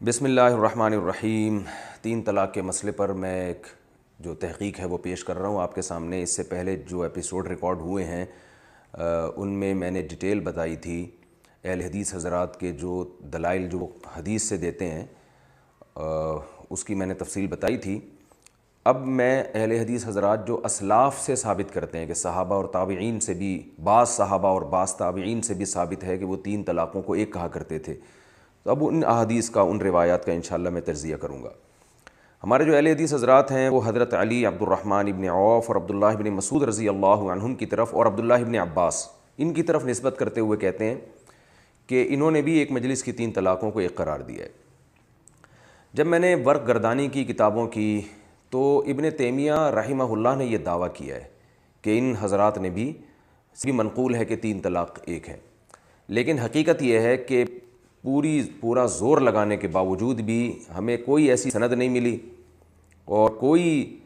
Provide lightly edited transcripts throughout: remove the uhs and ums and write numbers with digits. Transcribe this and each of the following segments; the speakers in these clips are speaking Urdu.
بسم اللہ الرحمن الرحیم۔ تین طلاق کے مسئلے پر میں ایک جو تحقیق ہے وہ پیش کر رہا ہوں آپ کے سامنے۔ اس سے پہلے جو ایپیسوڈ ریکارڈ ہوئے ہیں ان میں نے ڈیٹیل بتائی تھی اہل حدیث حضرات کے جو دلائل جو حدیث سے دیتے ہیں اس کی میں نے تفصیل بتائی تھی۔ اب میں اہل حدیث حضرات جو اسلاف سے ثابت کرتے ہیں کہ صحابہ اور تابعین سے بھی، بعض صحابہ اور بعض تابعین سے بھی ثابت ہے کہ وہ تین طلاقوں کو ایک کہا کرتے تھے، تو اب ان احادیث کا، ان روایات کا انشاءاللہ میں تجزیہ کروں گا۔ ہمارے جو اہل حدیث حضرات ہیں وہ حضرت علی، عبد الرحمن ابن عوف اور عبداللہ ابن مسعود رضی اللہ عنہم کی طرف، اور عبداللہ ابن عباس، ان کی طرف نسبت کرتے ہوئے کہتے ہیں کہ انہوں نے بھی ایک مجلس کی تین طلاقوں کو ایک قرار دیا ہے۔ جب میں نے ورق گردانی کی کتابوں کی تو ابن تیمیہ رحمہ اللہ نے یہ دعویٰ کیا ہے کہ ان حضرات نے بھی منقول ہے کہ تین طلاق ایک ہے، لیکن حقیقت یہ ہے کہ پورا زور لگانے کے باوجود بھی ہمیں کوئی ایسی سند نہیں ملی، اور کوئی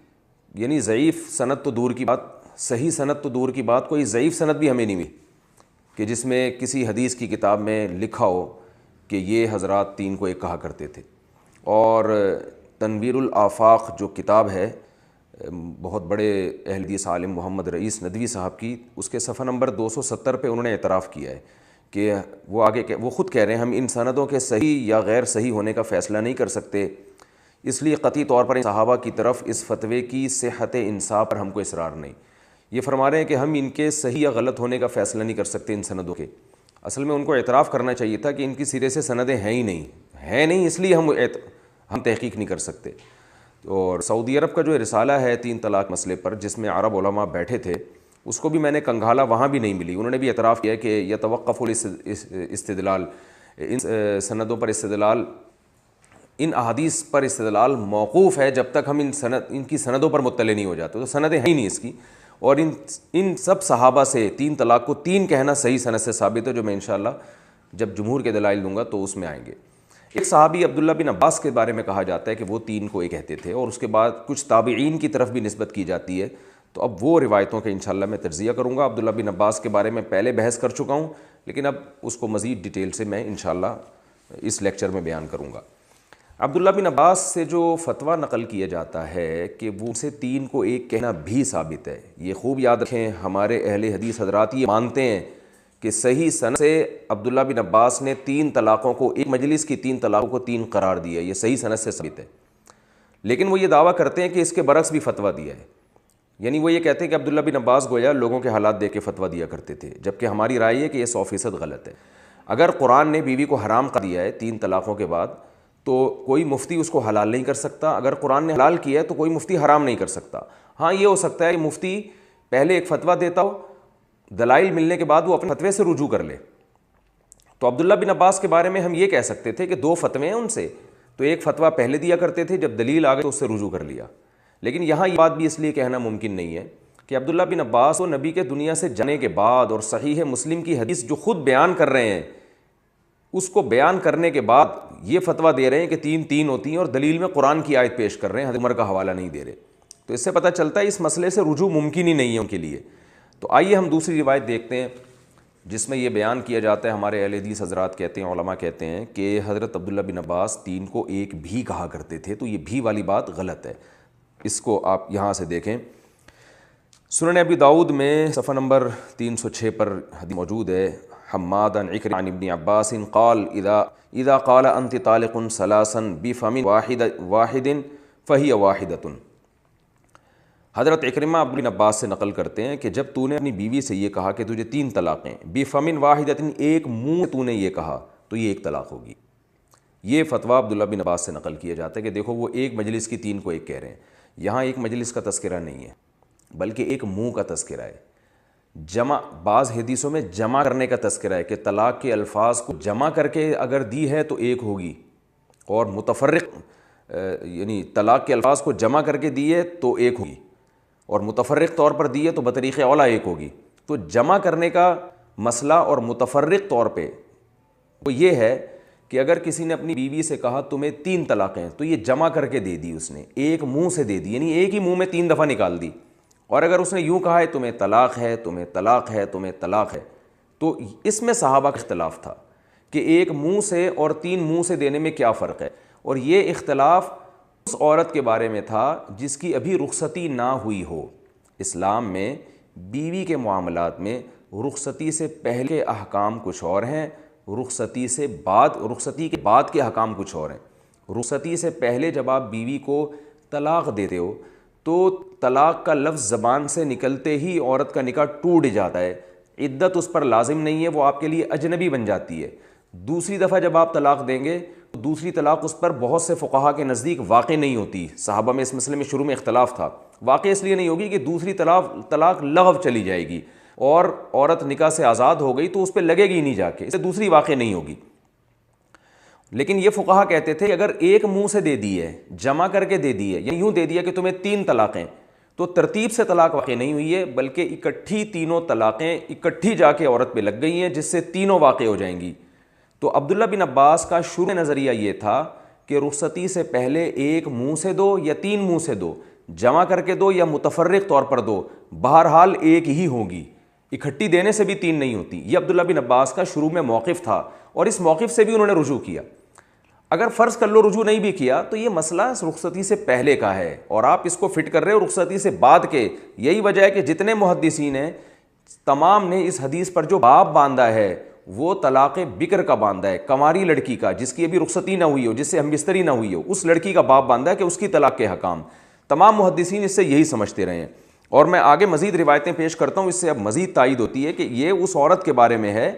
یعنی ضعیف سند تو دور کی بات، صحیح سند تو دور کی بات، کوئی ضعیف سند بھی ہمیں نہیں ملی کہ جس میں کسی حدیث کی کتاب میں لکھا ہو کہ یہ حضرات تین کو ایک کہا کرتے تھے۔ اور تنویر الآفاق جو کتاب ہے بہت بڑے اہل حدیث عالم محمد رئیس ندوی صاحب کی، اس کے صفحہ نمبر 270 پہ انہوں نے اعتراف کیا ہے کہ وہ خود کہہ رہے ہیں ہم ان سندوں کے صحیح یا غیر صحیح ہونے کا فیصلہ نہیں کر سکتے، اس لیے قطعی طور پر صحابہ کی طرف اس فتوے کی صحت انصاف پر ہم کو اصرار نہیں۔ یہ فرما رہے ہیں کہ ہم ان کے صحیح یا غلط ہونے کا فیصلہ نہیں کر سکتے ان سندوں کے۔ اصل میں ان کو اعتراف کرنا چاہیے تھا کہ ان کی سرے سے سندیں ہیں ہی نہیں، اس لیے ہم تحقیق نہیں کر سکتے۔ اور سعودی عرب کا جو رسالہ ہے تین طلاق مسئلے پر، جس میں عرب علماء بیٹھے تھے، اس کو بھی میں نے کنگھالا، وہاں بھی نہیں ملی۔ انہوں نے بھی اعتراف کیا کہ یتوقف الاستدلال، ان سندوں پر استدلال، ان احادیث پر استدلال موقوف ہے جب تک ہم ان کی سندوں پر مطلع نہیں ہو جاتے، تو سندیں ہیں ہی نہیں اس کی۔ اور ان سب صحابہ سے تین طلاق کو تین کہنا صحیح سند سے ثابت ہے، جو میں انشاءاللہ جب جمہور کے دلائل دوں گا تو اس میں آئیں گے۔ ایک صحابی عبداللہ بن عباس کے بارے میں کہا جاتا ہے کہ وہ تین کو ایک کہتے تھے، اور اس کے بعد کچھ تابعین کی طرف بھی نسبت کی جاتی ہے، تو اب وہ روایتوں کے انشاءاللہ میں تجزیہ کروں گا۔ عبداللہ بن عباس کے بارے میں پہلے بحث کر چکا ہوں، لیکن اب اس کو مزید ڈیٹیل سے میں انشاءاللہ اس لیکچر میں بیان کروں گا۔ عبداللہ بن عباس سے جو فتویٰ نقل کیا جاتا ہے کہ وہ سے تین کو ایک کہنا بھی ثابت ہے، یہ خوب یاد رکھیں، ہمارے اہل حدیث حضرات یہ مانتے ہیں کہ صحیح سند سے عبداللہ بن عباس نے تین طلاقوں کو، ایک مجلس کی تین طلاقوں کو تین قرار دیا، یہ صحیح سند سے ثابت ہے۔ لیکن وہ یہ دعویٰ کرتے ہیں کہ اس کے برعکس بھی فتویٰ دیا ہے، یعنی وہ یہ کہتے ہیں کہ عبداللہ بن عباس گویا لوگوں کے حالات دیکھ کے فتویٰ دیا کرتے تھے، جبکہ ہماری رائے ہے کہ یہ 100% غلط ہے۔ اگر قرآن نے بیوی کو حرام کر دیا ہے تین طلاقوں کے بعد، تو کوئی مفتی اس کو حلال نہیں کر سکتا۔ اگر قرآن نے حلال کیا ہے تو کوئی مفتی حرام نہیں کر سکتا۔ ہاں یہ ہو سکتا ہے کہ مفتی پہلے ایک فتویٰ دیتا ہو، دلائل ملنے کے بعد وہ اپنے فتوے سے رجوع کر لے۔ تو عبداللہ بن عباس کے بارے میں ہم یہ کہہ سکتے تھے کہ دو فتوے ہیں ان سے، تو ایک فتویٰ پہلے دیا کرتے تھے، جب دلیل آ گئی تو اس سے رجوع کر لیا۔ لیکن یہاں یہ بات بھی اس لیے کہنا ممکن نہیں ہے کہ عبداللہ بن عباس کو نبی کے دنیا سے جانے کے بعد، اور صحیح مسلم کی حدیث جو خود بیان کر رہے ہیں، اس کو بیان کرنے کے بعد یہ فتویٰ دے رہے ہیں کہ تین تین ہوتی ہیں، اور دلیل میں قرآن کی آیت پیش کر رہے ہیں، حضرت عمر کا حوالہ نہیں دے رہے۔ تو اس سے پتہ چلتا ہے اس مسئلے سے رجوع ممکن ہی نہیں ہے ان کے لیے۔ تو آئیے ہم دوسری روایت دیکھتے ہیں جس میں یہ بیان کیا جاتا ہے، ہمارے اہل حدیث حضرات کہتے ہیں، علماء کہتے ہیں کہ حضرت عبداللہ بن عباس تین کو ایک بھی کہا کرتے تھے، تو یہ بھی والی بات غلط ہے۔ اس کو آپ یہاں سے دیکھیں، سنن ابی داؤد میں صفحہ نمبر 306 پر حدیث موجود ہے، حماد عن عکرمہ عن ابن عباس قال اذا قال انت طالق ثلاثا بفم واحد فہی واحدۃ۔ حضرت عکرمہ بن عباس سے نقل کرتے ہیں کہ جب تو نے اپنی بیوی سے یہ کہا کہ تجھے تین طلاقیں، بفم واحدۃ، ایک منہ تو نے یہ کہا، تو یہ ایک طلاق ہوگی۔ یہ فتویٰ عبداللہ بن عباس سے نقل کیا جاتا ہے کہ دیکھو وہ ایک مجلس کی تین کو ایک کہہ رہے ہیں۔ یہاں ایک مجلس کا تذکرہ نہیں ہے، بلکہ ایک منہ کا تذکرہ ہے۔ جمع، بعض حدیثوں میں جمع کرنے کا تذکرہ ہے کہ طلاق کے الفاظ کو جمع کر کے اگر دی ہے تو ایک ہوگی، اور متفرق یعنی طلاق کے الفاظ کو جمع کر کے دیے تو ایک ہوگی، اور متفرق طور پر دیے تو بطریق اولا ایک ہوگی۔ تو جمع کرنے کا مسئلہ اور متفرق طور پہ وہ یہ ہے کہ اگر کسی نے اپنی بیوی سے کہا تمہیں تین طلاقیں، تو یہ جمع کر کے دے دی، اس نے ایک منہ سے دے دی، یعنی ایک ہی منہ میں تین دفعہ نکال دی۔ اور اگر اس نے یوں کہا ہے تمہیں طلاق ہے، تمہیں طلاق ہے، تمہیں طلاق ہے، تو اس میں صحابہ کا اختلاف تھا کہ ایک منہ سے اور 3 منہ سے دینے میں کیا فرق ہے، اور یہ اختلاف اس عورت کے بارے میں تھا جس کی ابھی رخصتی نہ ہوئی ہو۔ اسلام میں بیوی کے معاملات میں رخصتی سے پہلے کے احکام کچھ اور ہیں، رخصتی کے بعد کے احکام کچھ اور ہیں۔ رخصتی سے پہلے جب آپ بیوی کو طلاق دیتے ہو تو طلاق کا لفظ زبان سے نکلتے ہی عورت کا نکاح ٹوٹ جاتا ہے، عدت اس پر لازم نہیں ہے، وہ آپ کے لیے اجنبی بن جاتی ہے۔ دوسری دفعہ جب آپ طلاق دیں گے تو دوسری طلاق اس پر بہت سے فقہا کے نزدیک واقع نہیں ہوتی۔ صحابہ میں اس مسئلے میں شروع میں اختلاف تھا، واقع اس لیے نہیں ہوگی کہ دوسری طلاق لغو چلی جائے گی اور عورت نکاح سے آزاد ہو گئی تو اس پہ لگے گی نہیں جا کے، اس سے دوسری واقع نہیں ہوگی۔ لیکن یہ فقہا کہتے تھے کہ اگر ایک منہ سے دے دی ہے، جمع کر کے دے دی ہے، یعنی یوں دے دیا کہ تمہیں 3 طلاقیں، تو ترتیب سے طلاق واقع نہیں ہوئی ہے، بلکہ اکٹھی تینوں طلاقیں اکٹھی جا کے عورت پہ لگ گئی ہیں، جس سے تینوں واقع ہو جائیں گی۔ تو عبداللہ بن عباس کا شروع نظریہ یہ تھا کہ رخصتی سے پہلے ایک منہ سے دو یا 3 منہ سے دو، جمع کر کے دو یا متفرق طور پر دو، بہرحال ایک ہی ہوگی، اکٹھی دینے سے بھی 3 نہیں ہوتی۔ یہ عبداللہ بن عباس کا شروع میں موقف تھا، اور اس موقف سے بھی انہوں نے رجوع کیا۔ اگر فرض کر لو رجوع نہیں بھی کیا تو یہ مسئلہ رخصتی سے پہلے کا ہے، اور آپ اس کو فٹ کر رہے ہو رخصتی سے بعد کے۔ یہی وجہ ہے کہ جتنے محدثین ہیں تمام نے اس حدیث پر جو باب باندھا ہے وہ طلاق بکر کا باندھا ہے، کنواری لڑکی کا جس کی ابھی رخصتی نہ ہوئی ہو، جس سے ہم بستری نہ ہوئی ہو، اس لڑکی کا باب باندھا ہے کہ اس کی طلاق کے حکام۔ تمام محدثین اس سے یہی سمجھتے رہے ہیں، اور میں آگے مزید روایتیں پیش کرتا ہوں، اس سے اب مزید تائید ہوتی ہے کہ یہ اس عورت کے بارے میں ہے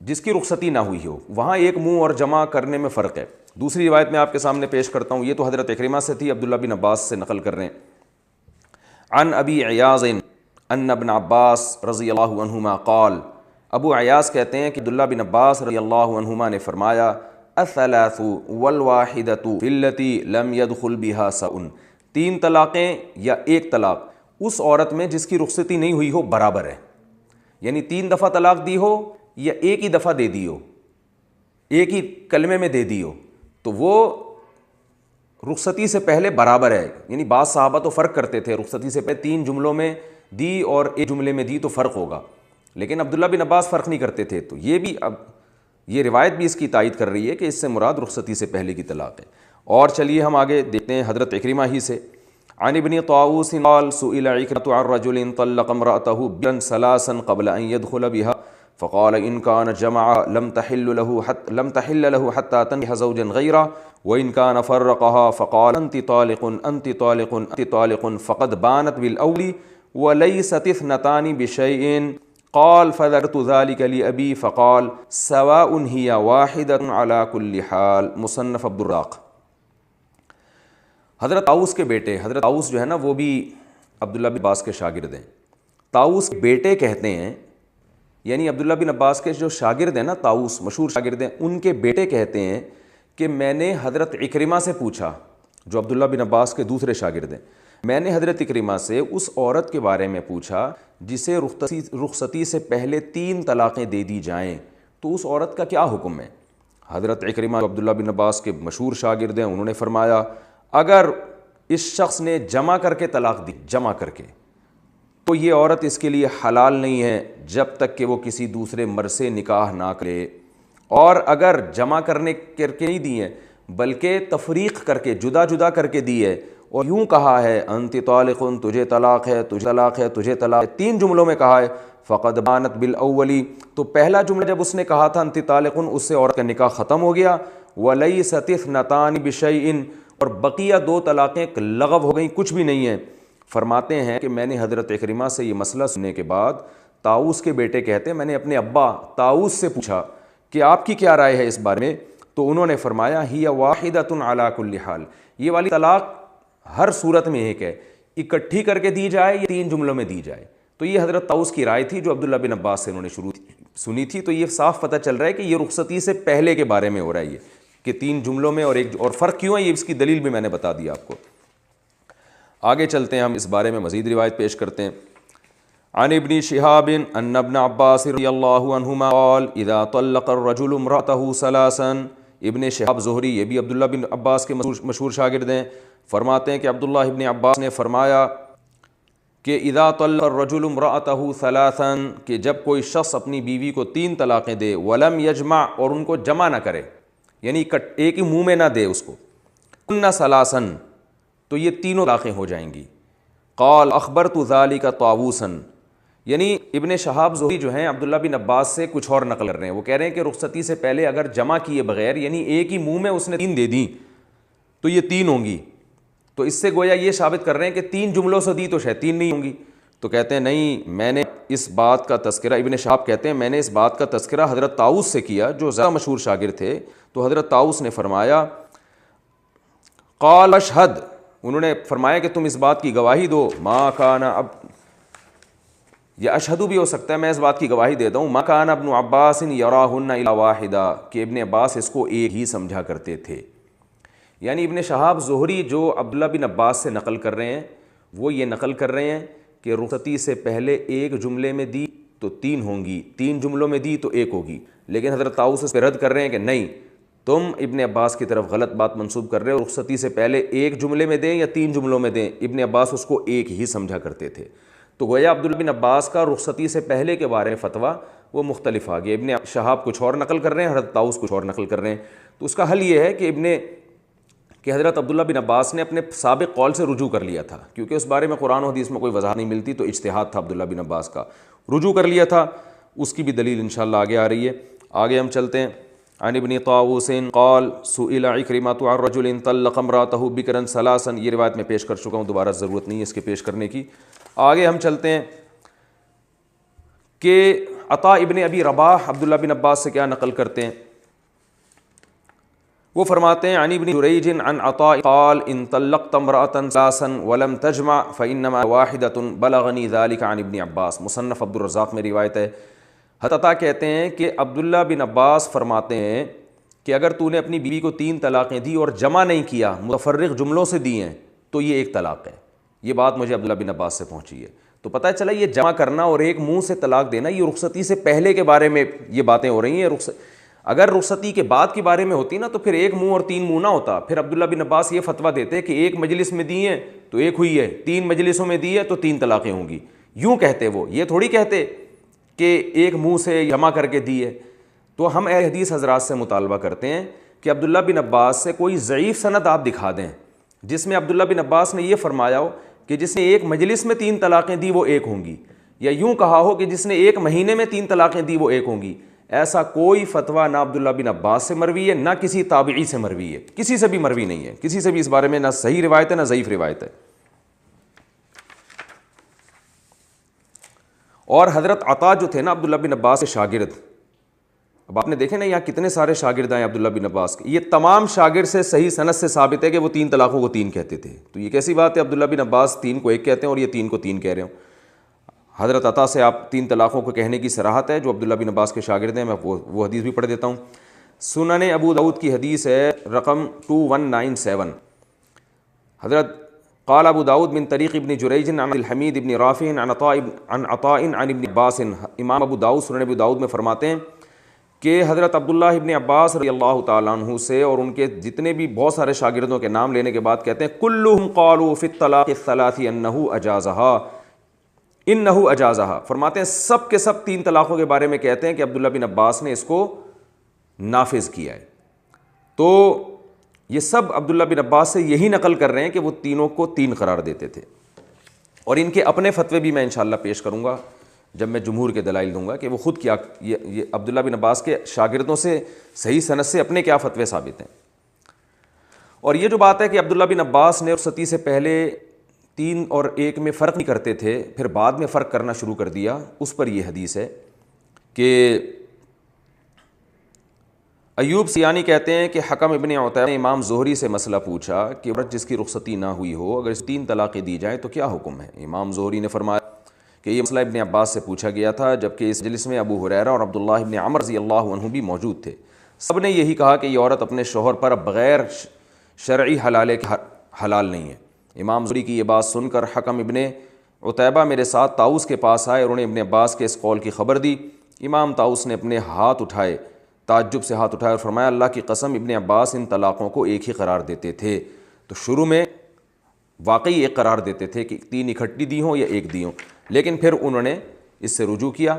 جس کی رخصتی نہ ہوئی ہو، وہاں ایک منہ اور جمع کرنے میں فرق ہے۔ دوسری روایت میں آپ کے سامنے پیش کرتا ہوں، یہ تو حضرت اکرمہ سے تھی، عبداللہ بن عباس سے نقل کر رہے ہیں۔ عن ابی عیاض ان ابن عباس رضی اللہ عنہما قال، ابو عیاض کہتے ہیں کہ عبداللہ بن عباس رضی اللہ عنہما نے فرمایا، الثلاث والواحدۃ فی التی لم يدخل بها سواء، 3 طلاقیں یا 1 طلاق اس عورت میں جس کی رخصتی نہیں ہوئی ہو برابر ہے، یعنی 3 دفعہ طلاق دی ہو یا ایک ہی دفعہ دے دی ہو، ایک ہی کلمے میں دے دی ہو، تو وہ رخصتی سے پہلے برابر ہے۔ یعنی بعض صحابہ تو فرق کرتے تھے، رخصتی سے پہلے 3 جملوں میں دی اور ایک جملے میں دی تو فرق ہوگا، لیکن عبداللہ بن عباس فرق نہیں کرتے تھے۔ تو یہ روایت بھی اس کی تائید کر رہی ہے کہ اس سے مراد رخصتی سے پہلے کی طلاق ہے۔ اور چلیے ہم آگے دیکھتے ہیں حضرت اکرمہ ہی سے۔ عن ابن طاووس قال سئل عكرمة عن رجل طلق امرأته بلا 3 قبل ان يدخل بها فقال ان كان جمع لم تحل له حتى تنكح زوجا غيره وان كان فرقها فقال انت طالق انت طالق انت طالق فقد بانت بالاول وليست 2 بشيء قال فذكرت ذلك لأبي فقال سواء هي واحدة على كل حال۔ مصنف عبد الرزاق۔ حضرت طاؤوس کے بیٹے، حضرت طاؤوس جو ہے نا وہ بھی عبداللہ بن عباس کے شاگرد ہیں۔ طاؤوس کے بیٹے کہتے ہیں، یعنی عبداللہ بن عباس کے جو شاگرد ہیں نا، طاؤوس مشہور شاگرد ہیں، ان کے بیٹے کہتے ہیں کہ میں نے حضرت اکرمہ سے پوچھا، جو عبداللہ بن عباس کے دوسرے شاگرد ہیں، میں نے حضرت اکرمہ سے اس عورت کے بارے میں پوچھا جسے رخصتی سے پہلے 3 طلاقیں دے دی جائیں تو اس عورت کا کیا حکم ہے۔ حضرت اکرمہ جو عبداللہ بن عباس کے مشہور شاگرد ہیں، انہوں نے فرمایا اگر اس شخص نے جمع کر کے طلاق دی، جمع کر کے، تو یہ عورت اس کے لیے حلال نہیں ہے جب تک کہ وہ کسی دوسرے مرد سے نکاح نہ کرے، اور اگر جمع کرنے کر کے نہیں دی ہیں بلکہ تفریق کر کے جدا جدا کر کے دی ہے اور یوں کہا ہے انت طالق، تجھے طلاق ہے، تجھے طلاق ہے، تجھے طلاق ہے، 3 جملوں میں کہا ہے، فقد بانت بالاولی، تو پہلا جملہ جب اس نے کہا تھا انت طالق، اس سے عورت کا نکاح ختم ہو گیا، ولیست 2 بشیء، اور بقیہ 2 طلاقیں لغو ہو گئیں، کچھ بھی نہیں ہے۔ فرماتے ہیں کہ میں نے حضرت اکرمہ سے یہ مسئلہ سننے کے بعد، طاؤوس کے بیٹے کہتے ہیں میں نے اپنے ابا طاؤوس سے پوچھا کہ آپ کی کیا رائے ہے اس بارے میں، تو انہوں نے فرمایا ہی واحدۃ علی کل حال، یہ والی طلاق ہر صورت میں ایک ہے، اکٹھی کر کے دی جائے یا 3 جملوں میں دی جائے۔ تو یہ حضرت طاؤوس کی رائے تھی جو عبداللہ بن عباس سے انہوں نے شروع سنی تھی۔ تو یہ صاف پتہ چل رہا ہے کہ یہ رخصتی سے پہلے کے بارے میں ہو رہا ہے، یہ کہ 3 جملوں میں اور فرق کیوں ہے، یہ اس کی دلیل بھی میں نے بتا دی آپ کو۔ آگے چلتے ہیں، ہم اس بارے میں مزید روایت پیش کرتے ہیں۔ عن ابن شہاب ان ابن عباس رضی اللہ عنہما قال اذا طلق الرجل امرأته 3، ابن شہاب زہری، یہ بھی عبداللہ بن عباس کے مشہور شاگرد ہیں، فرماتے ہیں کہ عبداللہ ابن عباس نے فرمایا کہ اذا طلق الرجل امرأته ثلاثا، کہ جب کوئی شخص اپنی بیوی کو 3 طلاقیں دے، ولم یجمع، اور ان کو جمع نہ کرے، یعنی ایک ہی منہ میں نہ دے اس کو، کن ثلاثا، تو یہ تینوں طلاقیں ہو جائیں گی۔ قال اخبرت ذلك طاووسا، یعنی ابن شہاب زہری جو ہیں عبداللہ بن عباس سے کچھ اور نقل کر رہے ہیں، وہ کہہ رہے ہیں کہ رخصتی سے پہلے اگر جمع کیے بغیر، یعنی ایک ہی منہ میں اس نے 3 دے دیں تو یہ 3 ہوں گی، تو اس سے گویا یہ ثابت کر رہے ہیں کہ 3 جملوں سے دی تو شاید 3 نہیں ہوں گی۔ تو کہتے ہیں نہیں، میں نے اس بات کا تذکرہ، ابن شہاب کہتے ہیں میں نے اس بات کا تذکرہ حضرت طاؤس سے کیا جو زیادہ مشہور شاگرد تھے، تو حضرت طاؤس نے فرمایا، قال اشہد، انہوں نے فرمایا کہ تم اس بات کی گواہی دو، ما کان، اب یا اشہدو بھی ہو سکتا ہے، میں اس بات کی گواہی دیتا ہوں، ما کان ابن عباس یراہن الا واحدہ، کہ ابن عباس اس کو ایک ہی سمجھا کرتے تھے۔ یعنی ابن شہاب زہری جو عبداللہ بن عباس سے نقل کر رہے ہیں، وہ یہ نقل کر رہے ہیں کہ رخصتی سے پہلے ایک جملے میں دی تو 3 ہوں گی، 3 جملوں میں دی تو 1 ہوگی، لیکن حضرت طاؤس اس پہ رد کر رہے ہیں کہ نہیں، تم ابن عباس کی طرف غلط بات منسوب کر رہے ہو، رخصتی سے پہلے ایک جملے میں دیں یا 3 جملوں میں دیں، ابن عباس اس کو ایک ہی سمجھا کرتے تھے۔ تو گویا عبداللہ بن عباس کا رخصتی سے پہلے کے بارے میں فتویٰ وہ مختلف آ گیا، ابن شہاب کچھ اور نقل کر رہے ہیں، حضرت طاؤس کچھ اور نقل کر رہے ہیں۔ تو اس کا حل یہ ہے کہ حضرت عبداللہ بن عباس نے اپنے سابق قول سے رجوع کر لیا تھا، کیونکہ اس بارے میں قرآن و حدیث میں کوئی وضاحت نہیں ملتی، تو اجتہاد تھا عبداللہ بن عباس کا، رجوع کر لیا تھا، اس کی بھی دلیل انشاءاللہ آگے آ رہی ہے۔ آگے ہم چلتے ہیں۔ عن ابن طاووس قال سئل عکرمہ عن رجل طلق امرأته بکرا ثلاثا، یہ روایت میں پیش کر چکا ہوں، دوبارہ ضرورت نہیں ہے اس کے پیش کرنے کی۔ آگے ہم چلتے ہیں کہ عطاء ابن ابی رباح عبداللہ بن عباس سے کیا نقل کرتے ہیں، وہ فرماتے ہیں عن ابن جریج عن عطاء قال ان طلقت امرأة ثلاثا ولم تجمع فإنما واحدة بلغني ذلك عن ابن عباس، مصنف عبد الرزاق میں روایت ہے۔ عطاء کہتے ہیں کہ عبداللہ بن عباس فرماتے ہیں کہ اگر تو نے اپنی بیوی کو 3 طلاقیں دی اور جمع نہیں کیا، متفرق جملوں سے دی ہیں، تو یہ 1 طلاق ہے۔ یہ بات مجھے عبداللہ بن عباس سے پہنچی ہے، تو پتہ چلا یہ جمع کرنا اور ایک منہ سے طلاق دینا، یہ رخصتی سے پہلے کے بارے میں یہ باتیں ہو رہی ہیں۔ اگر رخصتی کے بعد کے بارے میں ہوتی نا تو پھر 1 منہ اور 3 منہ نہ ہوتا، پھر عبداللہ بن عباس یہ فتویٰ دیتے کہ 1 مجلس میں دی ہیں تو 1 ہوئی ہے، 3 مجلسوں میں دی ہے تو 3 طلاقیں ہوں گی، یوں کہتے وہ، یہ تھوڑی کہتے کہ 1 منہ سے جمع کر کے دی ہے۔ تو ہم اہل حدیث حضرات سے مطالبہ کرتے ہیں کہ عبداللہ بن عباس سے کوئی ضعیف سند آپ دکھا دیں جس میں عبداللہ بن عباس نے یہ فرمایا ہو کہ جس نے 1 مجلس میں 3 طلاقیں دی وہ 1 ہوں گی، یا یوں کہا ہو کہ جس نے 1 مہینے میں 3 طلاقیں دی وہ 1 ہوں گی۔ ایسا کوئی فتویٰ نہ عبداللہ بن عباس سے مروی ہے، نہ کسی تابعی سے مروی ہے، کسی سے بھی مروی نہیں ہے، کسی سے بھی اس بارے میں نہ صحیح روایت ہے نہ ضعیف روایت ہے۔ اور حضرت عطا جو تھے نا عبداللہ بن عباس کے شاگرد، اب آپ نے دیکھے نا یہاں کتنے سارے شاگرد ہیں عبداللہ بن عباس کے، یہ تمام شاگرد سے صحیح سند سے ثابت ہے کہ وہ 3 طلاقوں کو 3 کہتے تھے۔ تو یہ کیسی بات ہے عبداللہ بن عباس 3 کو 1 کہتے ہیں اور یہ 3 کو 3 کہہ رہے ہوں۔ حضرت عطا سے آپ 3 طلاقوں کو کہنے کی صراحت ہے جو عبداللہ بن عباس کے شاگرد ہیں، میں وہ حدیث بھی پڑھ دیتا ہوں۔ سنن ابو داؤد کی حدیث ہے رقم 2197، حضرت قال ابو داؤد من طریق ابن جریج عن الحمید ابن رافع عن عطاء عن ابن عباس، امام ابو داؤد سنن ابو داؤد میں فرماتے ہیں کہ حضرت عبداللہ ابن عباس رضی اللہ تعالیٰ عنہ سے اور ان کے جتنے بھی بہت سارے شاگردوں کے نام لینے کے بعد کہتے ہیں کلہم قالوا فی الطلاق الثلاث انہ اجازہا، فرماتے ہیں سب کے سب 3 طلاقوں کے بارے میں کہتے ہیں کہ عبداللہ بن عباس نے اس کو نافذ کیا ہے۔ تو یہ سب عبداللہ بن عباس سے یہی نقل کر رہے ہیں کہ وہ تینوں کو 3 قرار دیتے تھے، اور ان کے اپنے فتوے بھی میں انشاءاللہ پیش کروں گا جب میں جمہور کے دلائل دوں گا کہ وہ خود کیا، یہ عبداللہ بن عباس کے شاگردوں سے صحیح سند سے اپنے کیا فتوے ثابت ہیں۔ اور یہ جو بات ہے کہ عبداللہ بن عباس نے رخصتی سے پہلے 3 اور 1 میں فرق نہیں کرتے تھے، پھر بعد میں فرق کرنا شروع کر دیا، اس پر یہ حدیث ہے کہ ایوب سیانی کہتے ہیں کہ حکم ابن عتیبہ نے امام زہری سے مسئلہ پوچھا کہ عورت جس کی رخصتی نہ ہوئی ہو اگر 3 طلاقیں دی جائیں تو کیا حکم ہے۔ امام زہری نے فرمایا کہ یہ مسئلہ ابن عباس سے پوچھا گیا تھا، جبکہ اس مجلس میں ابو ہریرہ اور عبداللہ ابن عمر رضی اللہ عنہ بھی موجود تھے۔ سب نے یہی کہا کہ یہ عورت اپنے شوہر پر بغیر شرعی حلالے کے حلال نہیں ہے۔ امام زہری کی یہ بات سن کر حکم ابن عتیبہ میرے ساتھ طاؤس کے پاس آئے اور انہیں ابن عباس کے اس قول کی خبر دی۔ امام طاؤس نے اپنے ہاتھ اٹھائے، تعجب سے ہاتھ اٹھائے اور فرمایا اللہ کی قسم ابن عباس ان طلاقوں کو 1 ہی قرار دیتے تھے۔ تو شروع میں واقعی ایک قرار دیتے تھے کہ 3 اکٹھی دی ہوں یا ایک دی ہوں، لیکن پھر انہوں نے اس سے رجوع کیا.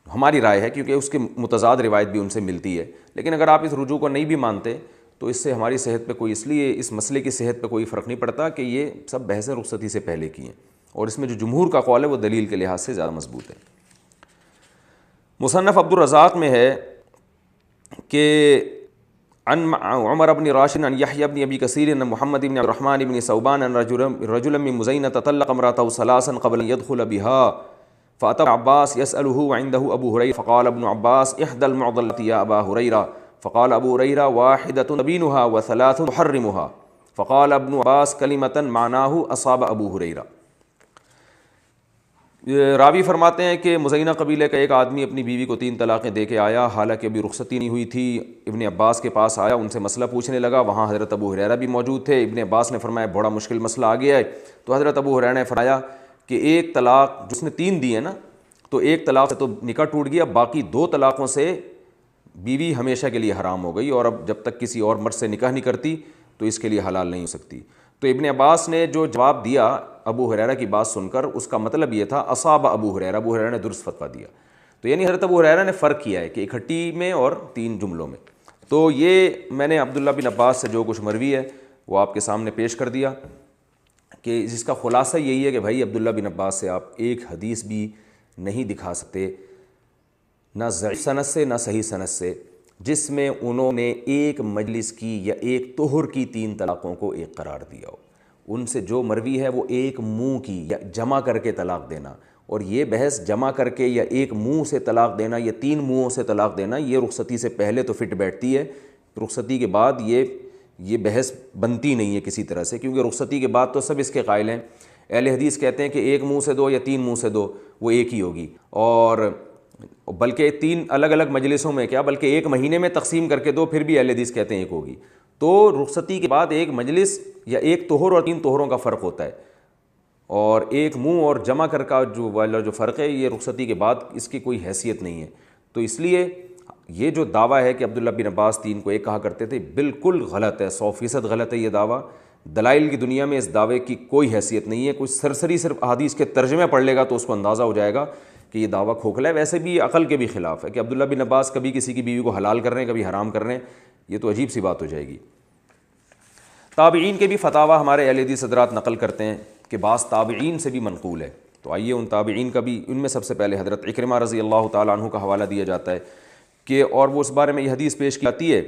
ہماری رائے ہے کیونکہ اس کی متضاد روایت بھی ان سے ملتی ہے، لیکن اگر آپ اس رجوع کو نہیں بھی مانتے تو اس سے ہماری صحت پہ کوئی، اس لیے اس مسئلے کی صحت پہ کوئی فرق نہیں پڑتا کہ یہ سب بحثیں رخصتی سے پہلے کی ہیں، اور اس میں جو جمہور کا قول ہے وہ دلیل کے لحاظ سے زیادہ مضبوط ہے. مصنف عبد الرزاق میں ہے کہ عن عمر بن راشد عن يحيى بن ابي كثير ان محمد بن عبد الرحمن بن ثوبان ان رجلا من مزينة طلق امراته ثلاثا قبل ان يدخل بها فاتى عباس يسأله وعنده ابو هريره فقال ابن عباس احدى المعضلات يا ابا هريره فقال ابو هريره واحدة تبينها وثلاث تحرمها فقال ابن عباس كلمة معناه اصاب ابو هريره. راوی فرماتے ہیں کہ مزینہ قبیلے کا ایک آدمی اپنی بیوی کو 3 طلاقیں دے کے آیا، حالانکہ ابھی رخصتی نہیں ہوئی تھی. ابن عباس کے پاس آیا، ان سے مسئلہ پوچھنے لگا. وہاں حضرت ابو ہریرہ بھی موجود تھے. ابن عباس نے فرمایا بڑا مشکل مسئلہ آ گیا ہے. تو حضرت ابو ہریرہ نے فرمایا کہ ایک طلاق جس نے 3 دی ہے نا، تو ایک طلاق سے تو نکاح ٹوٹ گیا، باقی 2 طلاقوں سے بیوی ہمیشہ کے لیے حرام ہو گئی، اور اب جب تک کسی اور مرد سے نکاح نہیں کرتی تو اس کے لیے حلال نہیں ہو سکتی. تو ابن عباس نے جو جواب دیا ابو ہریرہ کی بات سن کر، اس کا مطلب یہ تھا اصاب ابو ہریرہ، ابو ہریرہ نے درست فتویٰ دیا. تو یعنی حضرت ابو ہریرہ نے فرق کیا ہے کہ اکٹھی میں اور 3 جملوں میں. تو یہ میں نے عبداللہ بن عباس سے جو کچھ مروی ہے وہ آپ کے سامنے پیش کر دیا، کہ جس کا خلاصہ یہی ہے کہ بھائی عبداللہ بن عباس سے آپ ایک حدیث بھی نہیں دکھا سکتے، نہ ضعیف سند سے نہ صحیح سند سے، جس میں انہوں نے ایک مجلس کی یا ایک طہر کی 3 طلاقوں کو ایک قرار دیا ہو. ان سے جو مروی ہے وہ ایک منہ کی یا جمع کر کے طلاق دینا، اور یہ بحث جمع کر کے یا ایک منہ سے طلاق دینا یا 3 منہوں سے طلاق دینا، یہ رخصتی سے پہلے تو فٹ بیٹھتی ہے، رخصتی کے بعد یہ بحث بنتی نہیں ہے کسی طرح سے، کیونکہ رخصتی کے بعد تو سب اس کے قائل ہیں. اہل حدیث کہتے ہیں کہ ایک منہ سے دو یا 3 منہ سے دو وہ ایک ہی ہوگی، اور بلکہ 3 الگ الگ مجلسوں میں کیا بلکہ ایک مہینے میں تقسیم کر کے دو پھر بھی اہل حدیث کہتے ہیں ایک ہوگی. تو رخصتی کے بعد ایک مجلس یا ایک طہر اور 3 طہروں کا فرق ہوتا ہے، اور ایک منہ اور جمع کر کا جو فرق ہے یہ رخصتی کے بعد اس کی کوئی حیثیت نہیں ہے. تو اس لیے یہ جو دعویٰ ہے کہ عبداللہ بن عباس 3 کو ایک کہا کرتے تھے، بالکل غلط ہے، 100% غلط ہے یہ دعویٰ. دلائل کی دنیا میں اس دعوے کی کوئی حیثیت نہیں ہے. کوئی سرسری صرف احادیث کے ترجمے پڑھ لے گا تو اس کو اندازہ ہو جائے گا کہ یہ دعویٰ کھوکھلا ہے. ویسے بھی عقل کے بھی خلاف ہے کہ عبداللہ بن عباس کبھی کسی کی بیوی کو حلال کر رہے ہیں کبھی حرام کر رہے ہیں، یہ تو عجیب سی بات ہو جائے گی. تابعین کے بھی فتاویٰ ہمارے اہل حدیث حضرات نقل کرتے ہیں کہ بعض تابعین سے بھی منقول ہے. تو آئیے ان تابعین کا بھی، ان میں سب سے پہلے حضرت اکرمہ رضی اللہ تعالیٰ عنہ کا حوالہ دیا جاتا ہے کہ، اور وہ اس بارے میں یہ حدیث پیش کی جاتی ہے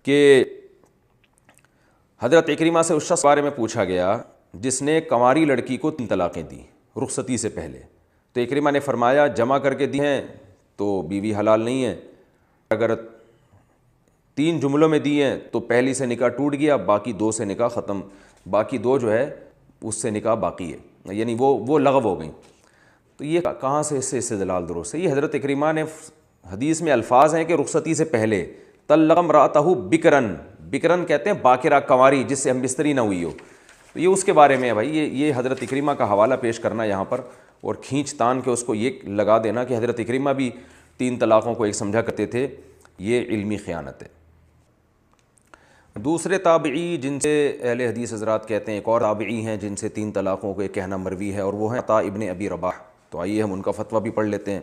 کہ حضرت اکرمہ سے اس شخص کے بارے میں پوچھا گیا جس نے کنواری لڑکی کو 3 طلاقیں دی رخصتی سے پہلے. تو اکرمہ نے فرمایا جمع کر کے دی ہیں تو بیوی حلال نہیں ہے، اگر 3 جملوں میں دی ہیں تو پہلی سے نکاح ٹوٹ گیا، باقی 2 سے نکاح ختم، باقی 2 جو ہے اس سے نکاح باقی ہے، یعنی وہ لغو ہو گئیں. تو یہ کہاں سے اس سے استدلال درست ہے؟ یہ حضرت اکرمہ نے حدیث میں الفاظ ہیں کہ رخصتی سے پہلے طلق امرأتہ بکرن، بکرن کہتے ہیں باکرہ کنواری جس سے ہم بستری نہ ہوئی ہو. تو یہ اس کے بارے میں ہے بھائی، یہ حضرت اکرمہ کا حوالہ پیش کرنا یہاں پر اور کھینچ تان کے اس کو یہ لگا دینا کہ حضرت اکرمہ بھی 3 طلاقوں کو ایک سمجھا کرتے تھے، یہ علمی خیانت ہے. دوسرے تابعی جن سے اہل حدیث حضرات کہتے ہیں، ایک اور تابعی ہیں جن سے 3 طلاقوں کو ایک کہنا مروی ہے، اور وہ ہیں عطاء ابن ابی رباح. تو آئیے ہم ان کا فتویٰ بھی پڑھ لیتے ہیں.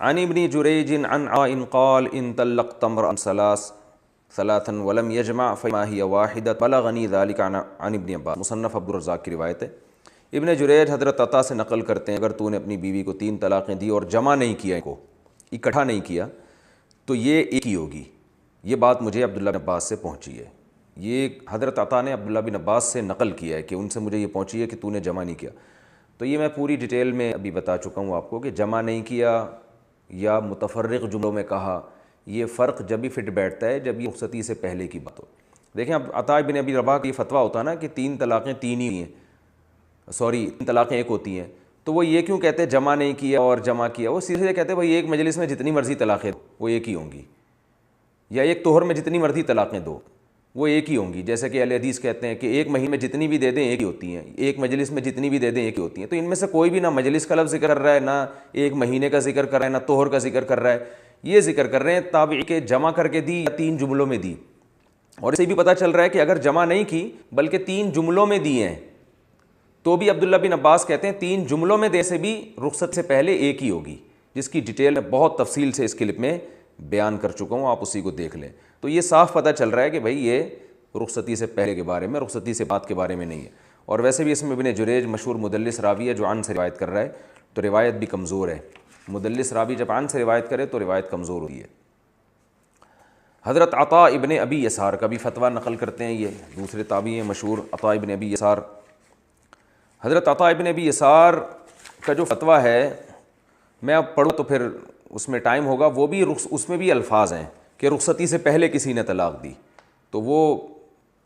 عن ابن جریج عن عطاء قال ان طلقت امرأ ثلاثا ولم يجمع فما هي واحدة بلغني ذلك عن ابن عباس. مصنف عبد الرزاق کی روایت ہے. ابن جریج حضرت عطاء سے نقل کرتے ہیں اگر تو نے اپنی بیوی کو 3 طلاقیں دی اور جمع نہیں کیا، ان کو اکٹھا نہیں کیا تو یہ ایک ہی ہوگی. یہ بات مجھے عبداللہ بن عباس سے پہنچی ہے. یہ حضرت عطاء نے عبداللہ بن عباس سے نقل کیا ہے کہ ان سے مجھے یہ پہنچی ہے کہ تو نے جمع نہیں کیا. تو یہ میں پوری ڈیٹیل میں ابھی بتا چکا ہوں آپ کو کہ جمع نہیں کیا یا متفرق جملوں میں کہا، یہ فرق جب بھی فٹ بیٹھتا ہے جب یہ رخصتی سے پہلے کی بات ہو. دیکھیں اب عطاء بن ابی رباح کا یہ فتویٰ ہوتا ہے نا کہ 3 طلاقیں 3 ہی ہیں، 3 طلاقیں ایک ہوتی ہیں، تو وہ یہ کیوں کہتے ہیں جمع نہیں کیا اور جمع کیا؟ وہ سیدھے کہتے ہیں بھائی ایک مجلس میں جتنی مرضی طلاقیں دو وہ ایک ہی ہوں گی، یا ایک طہر میں جتنی مرضی طلاقیں دو وہ ایک ہی ہوں گی. جیسے کہ اہل حدیث کہتے ہیں کہ ایک مہینے میں جتنی بھی دے دیں ایک ہی ہوتی ہیں، ایک مجلس میں جتنی بھی دے دیں ایک ہی ہوتی ہیں. تو ان میں سے کوئی بھی نہ مجلس کا لفظ ذکر کر رہا ہے، نہ ایک مہینے کا ذکر کر رہا ہے، نہ طہر کا ذکر کر رہا ہے. یہ ذکر کر رہے ہیں تابعی کے جمع کر کے دی یا 3 جملوں میں دی. اور اسے بھی پتہ چل رہا ہے کہ اگر جمع نہیں کی بلکہ 3 جملوں میں دی ہیں تو بھی عبداللہ بن عباس کہتے ہیں 3 جملوں میں دے سے بھی رخصت سے پہلے ایک ہی ہوگی، جس کی ڈیٹیل میں بہت تفصیل سے اس کلپ میں بیان کر چکا ہوں، آپ اسی کو دیکھ لیں۔ تو یہ صاف پتہ چل رہا ہے کہ بھائی یہ رخصتی سے پہلے کے بارے میں، رخصتی سے بعد کے بارے میں نہیں ہے۔ اور ویسے بھی اس میں ابن جریج مشہور مدلس راوی ہے جو عن سے روایت کر رہا ہے، تو روایت بھی کمزور ہے۔ مدلس راوی جب عن سے روایت کرے تو روایت کمزور ہوتی ہے۔ حضرت عطا ابن ابی یسار کا بھی فتویٰ نقل کرتے ہیں، یہ دوسرے تابعی ہیں مشہور عطا ابن ابی یسار۔ حضرت عطا ابن ابی یسار کا جو فتویٰ ہے، میں اب پڑھوں تو پھر اس میں ٹائم ہوگا، وہ بھی اس میں بھی الفاظ ہیں کہ رخصتی سے پہلے کسی نے طلاق دی، تو وہ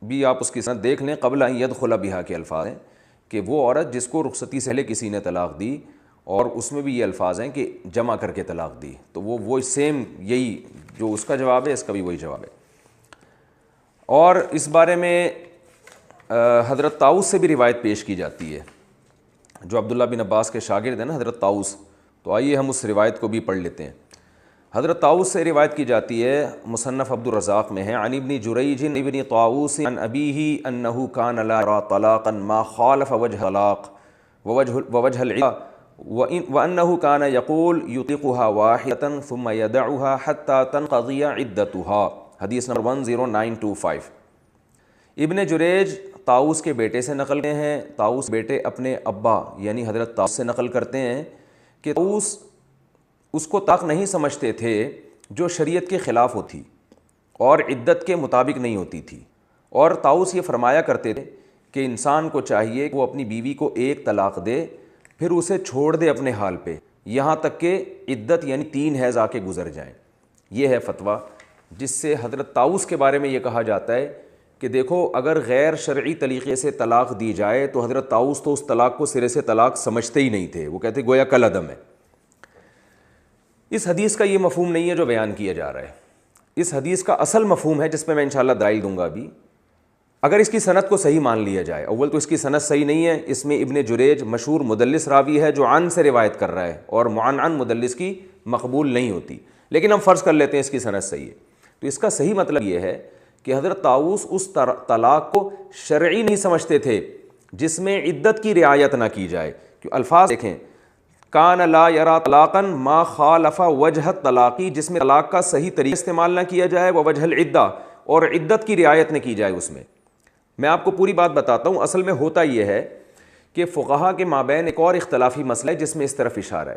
بھی آپ اس کی سند دیکھ لیں۔ قبل ان یدخل بہا کے الفاظ ہیں کہ وہ عورت جس کو رخصتی سے پہلے کسی نے طلاق دی، اور اس میں بھی یہ الفاظ ہیں کہ جمع کر کے طلاق دی، تو وہ سیم یہی جو اس کا جواب ہے، اس کا بھی وہی جواب ہے۔ اور اس بارے میں حضرت طاؤس سے بھی روایت پیش کی جاتی ہے، جو عبداللہ بن عباس کے شاگرد ہیں نا حضرت طاؤس، تو آئیے ہم اس روایت کو بھی پڑھ لیتے ہیں۔ حضرت طاؤس سے روایت کی جاتی ہے، مصنف عبد الرزاق میں ہے، عن ابن جریج ابن طاؤس عن ابیہ انہ کان لا یری طلاقا ما خالف وجہ طلاق ووجہ العدہ وانہ کان یقول یطلقها واحدۃ ثم یدعها حتی تنقضی عدتها، حدیث نمبر 10925۔ ابن جریج طاؤس کے بیٹے سے نقل کرتے ہیں، طاؤس بیٹے اپنے ابا یعنی حضرت طاؤس سے نقل کرتے ہیں کہ طاؤس اس کو طلاق نہیں سمجھتے تھے جو شریعت کے خلاف ہوتی اور عدت کے مطابق نہیں ہوتی تھی، اور طاؤس یہ فرمایا کرتے تھے کہ انسان کو چاہیے کہ وہ اپنی بیوی کو ایک طلاق دے، پھر اسے چھوڑ دے اپنے حال پہ، یہاں تک کہ عدت یعنی 3 حیض آ کے گزر جائیں۔ یہ ہے فتویٰ جس سے حضرت طاؤس کے بارے میں یہ کہا جاتا ہے کہ دیکھو اگر غیر شرعی طریقے سے طلاق دی جائے تو حضرت طاؤس تو اس طلاق کو سرے سے طلاق سمجھتے ہی نہیں تھے، وہ کہتے گویا کل عدم ہے۔ اس حدیث کا یہ مفہوم نہیں ہے جو بیان کیا جا رہا ہے، اس حدیث کا اصل مفہوم ہے جس پہ میں انشاءاللہ دلائل دوں گا ابھی۔ اگر اس کی سند کو صحیح مان لیا جائے، اول تو اس کی سند صحیح نہیں ہے، اس میں ابن جریج مشہور مدلس راوی ہے جو عن سے روایت کر رہا ہے، اور معن مدلس کی مقبول نہیں ہوتی، لیکن ہم فرض کر لیتے ہیں اس کی سند صحیح ہے۔ تو اس کا صحیح مطلب یہ ہے کہ حضرت طاؤس اس طلاق کو شرعی نہیں سمجھتے تھے جس میں عدت کی رعایت نہ کی جائے، کہ الفاظ دیکھیں، کان لا یری طلاقا ما خالف وجہ طلاقی، جس میں طلاق کا صحیح طریقہ استعمال نہ کیا جائے، ووجہ العدہ، اور عدت کی رعایت نہ کی جائے اس میں آپ کو پوری بات بتاتا ہوں۔ اصل میں ہوتا یہ ہے کہ فقہا کے مابین ایک اور اختلافی مسئلہ ہے جس میں اس طرف اشارہ ہے۔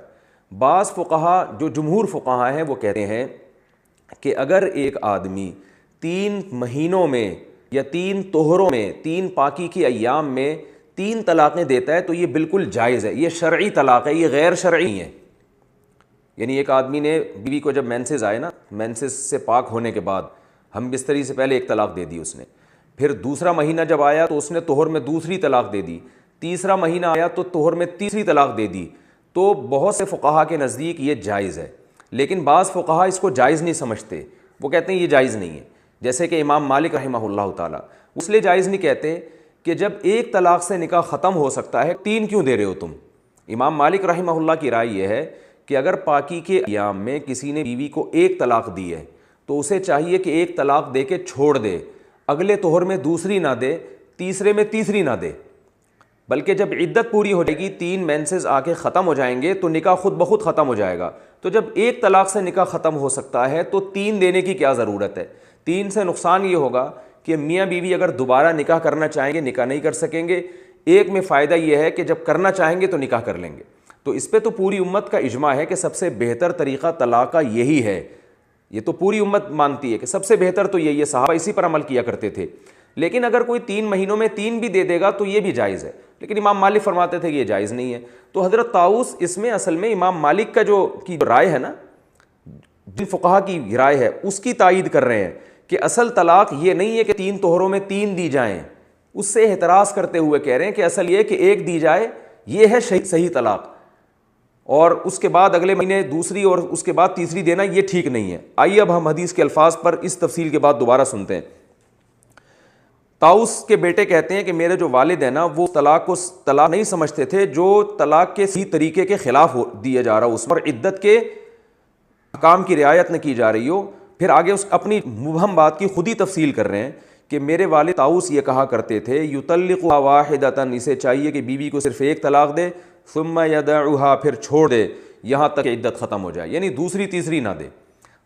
بعض فقہا جو جمہور فقہا ہیں وہ کہتے ہیں کہ اگر ایک آدمی 3 مہینوں میں یا 3 طہروں میں 3 پاکی کے ایام میں 3 طلاقیں دیتا ہے تو یہ بالکل جائز ہے، یہ شرعی طلاق ہے، یہ غیر شرعی نہیں ہے۔ یعنی ایک آدمی نے بیوی کو جب مینسز آئے نا، مینسز سے پاک ہونے کے بعد ہم بستری سے پہلے 1 طلاق دے دی اس نے، پھر دوسرا مہینہ جب آیا تو اس نے طہر میں دوسری طلاق دے دی، تیسرا مہینہ آیا تو طہر میں تیسری طلاق دے دی، تو بہت سے فقہا کے نزدیک یہ جائز ہے، لیکن بعض فقہا اس کو جائز نہیں سمجھتے، وہ کہتے ہیں یہ جائز نہیں ہے۔ جیسے کہ امام مالک رحمہ اللہ تعالیٰ اس لیے جائز نہیں کہتے کہ جب 1 طلاق سے نکاح ختم ہو سکتا ہے 3 کیوں دے رہے ہو تم؟ امام مالک رحمہ اللہ کی رائے یہ ہے کہ اگر پاکی کے ایام میں کسی نے بیوی کو 1 طلاق دی ہے تو اسے چاہیے کہ 1 طلاق دے کے چھوڑ دے، اگلے طہر میں دوسری نہ دے، تیسرے میں تیسری نہ دے، بلکہ جب عدت پوری ہو جائے گی، 3 مینسز آ کے ختم ہو جائیں گے تو نکاح خود بخود ختم ہو جائے گا۔ تو جب 1 طلاق سے نکاح ختم ہو سکتا ہے تو 3 دینے کی کیا ضرورت ہے؟ 3 سے نقصان یہ ہوگا کہ میاں بیوی اگر دوبارہ نکاح کرنا چاہیں گے نکاح نہیں کر سکیں گے، 1 میں فائدہ یہ ہے کہ جب کرنا چاہیں گے تو نکاح کر لیں گے۔ تو اس پہ تو پوری امت کا اجماع ہے کہ سب سے بہتر طریقہ طلاق کا یہی ہے، یہ تو پوری امت مانتی ہے کہ سب سے بہتر تو یہی ہے، صحابہ اسی پر عمل کیا کرتے تھے۔ لیکن اگر کوئی 3 مہینوں میں 3 بھی دے دے گا تو یہ بھی جائز ہے، لیکن امام مالک فرماتے تھے کہ یہ جائز نہیں ہے۔ تو حضرت طاؤس اس میں اصل میں امام مالک کا جو رائے ہے نا، جن فقہا کی رائے ہے اس کی تائید کر رہے ہیں کہ اصل طلاق یہ نہیں ہے کہ 3 طہروں میں 3 دی جائیں، اس سے احتراز کرتے ہوئے کہہ رہے ہیں کہ اصل یہ کہ 1 دی جائے، یہ ہے صحیح طلاق، اور اس کے بعد اگلے مہینے دوسری اور اس کے بعد تیسری دینا یہ ٹھیک نہیں ہے۔ آئیے اب ہم حدیث کے الفاظ پر اس تفصیل کے بعد دوبارہ سنتے ہیں۔ طاؤس کے بیٹے کہتے ہیں کہ میرے جو والد ہیں نا وہ طلاق کو طلاق نہیں سمجھتے تھے جو طلاق کے صحیح طریقے کے خلاف دیا جا رہا ہو، اس پر عدت کے احکام کی رعایت نہ کی جا رہی ہو۔ پھر آگے اس اپنی مبہم بات کی خود ہی تفصیل کر رہے ہیں کہ میرے والد طاؤس یہ کہا کرتے تھے یطلقها واحدۃ، اسے چاہیے کہ بیوی کو صرف ایک طلاق دے، ثم یدعها، پھر چھوڑ دے یہاں تک کہ عدت ختم ہو جائے، یعنی دوسری تیسری نہ دے۔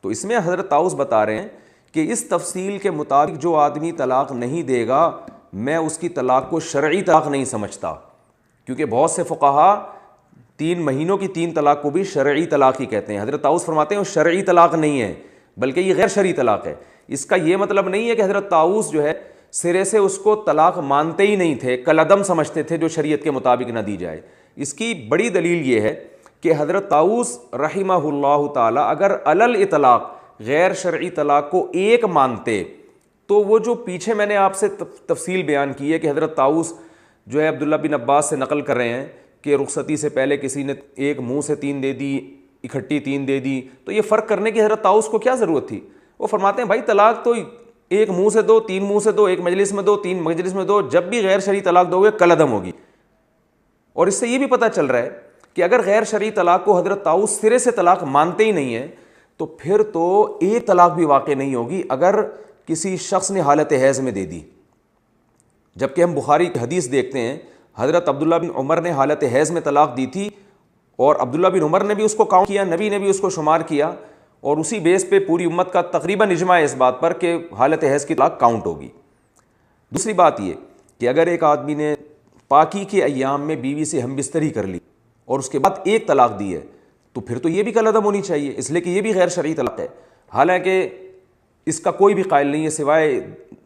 تو اس میں حضرت طاؤس بتا رہے ہیں کہ اس تفصیل کے مطابق جو آدمی طلاق نہیں دے گا میں اس کی طلاق کو شرعی طلاق نہیں سمجھتا، کیونکہ بہت سے فقہا 3 مہینوں کی 3 طلاق کو بھی شرعی طلاق ہی کہتے ہیں۔ حضرت طاؤس فرماتے ہیں وہ شرعی طلاق نہیں ہے بلکہ یہ غیر شرعی طلاق ہے۔ اس کا یہ مطلب نہیں ہے کہ حضرت طاؤس جو ہے سرے سے اس کو طلاق مانتے ہی نہیں تھے، کالعدم سمجھتے تھے جو شریعت کے مطابق نہ دی جائے۔ اس کی بڑی دلیل یہ ہے کہ حضرت طاؤس رحمہ اللہ تعالی اگر علی الاطلاق غیر شرعی طلاق کو ایک مانتے تو وہ جو پیچھے میں نے آپ سے تفصیل بیان کی ہے کہ حضرت طاؤس جو ہے عبداللہ بن عباس سے نقل کر رہے ہیں کہ رخصتی سے پہلے کسی نے ایک منہ سے 3 دے دی، اکٹھی 3 دے دی، تو یہ فرق کرنے کی حضرت طاؤس کو کیا ضرورت تھی؟ وہ فرماتے ہیں بھائی طلاق تو ایک منہ سے دو، 3 منہ سے دو، ایک مجلس میں دو، 3 مجلس میں دو، جب بھی غیر شرعی طلاق دو گے کالعدم ہوگی۔ اور اس سے یہ بھی پتہ چل رہا ہے کہ اگر غیر شرعی طلاق کو حضرت طاؤس سرے سے طلاق مانتے ہی نہیں ہیں تو پھر تو ایک طلاق بھی واقع نہیں ہوگی اگر کسی شخص نے حالت حیض میں دے دی۔ جبکہ ہم بخاری کی حدیث دیکھتے ہیں حضرت عبداللہ بن عمر نے حالت حیض میں طلاق دی تھی اور عبداللہ بن عمر نے بھی اس کو کاؤنٹ کیا، نبی نے بھی اس کو شمار کیا، اور اسی بیس پہ پوری امت کا تقریباً اجماع ہے اس بات پر کہ حالت حیض کی طلاق کاؤنٹ ہوگی۔ دوسری بات یہ کہ اگر ایک آدمی نے پاکی کے ایام میں بیوی سے ہم بستری کر لی اور اس کے بعد ایک طلاق دی ہے تو پھر تو یہ بھی کالعدم ہونی چاہیے، اس لیے کہ یہ بھی غیر شرعی طلاق ہے، حالانکہ اس کا کوئی بھی قائل نہیں ہے سوائے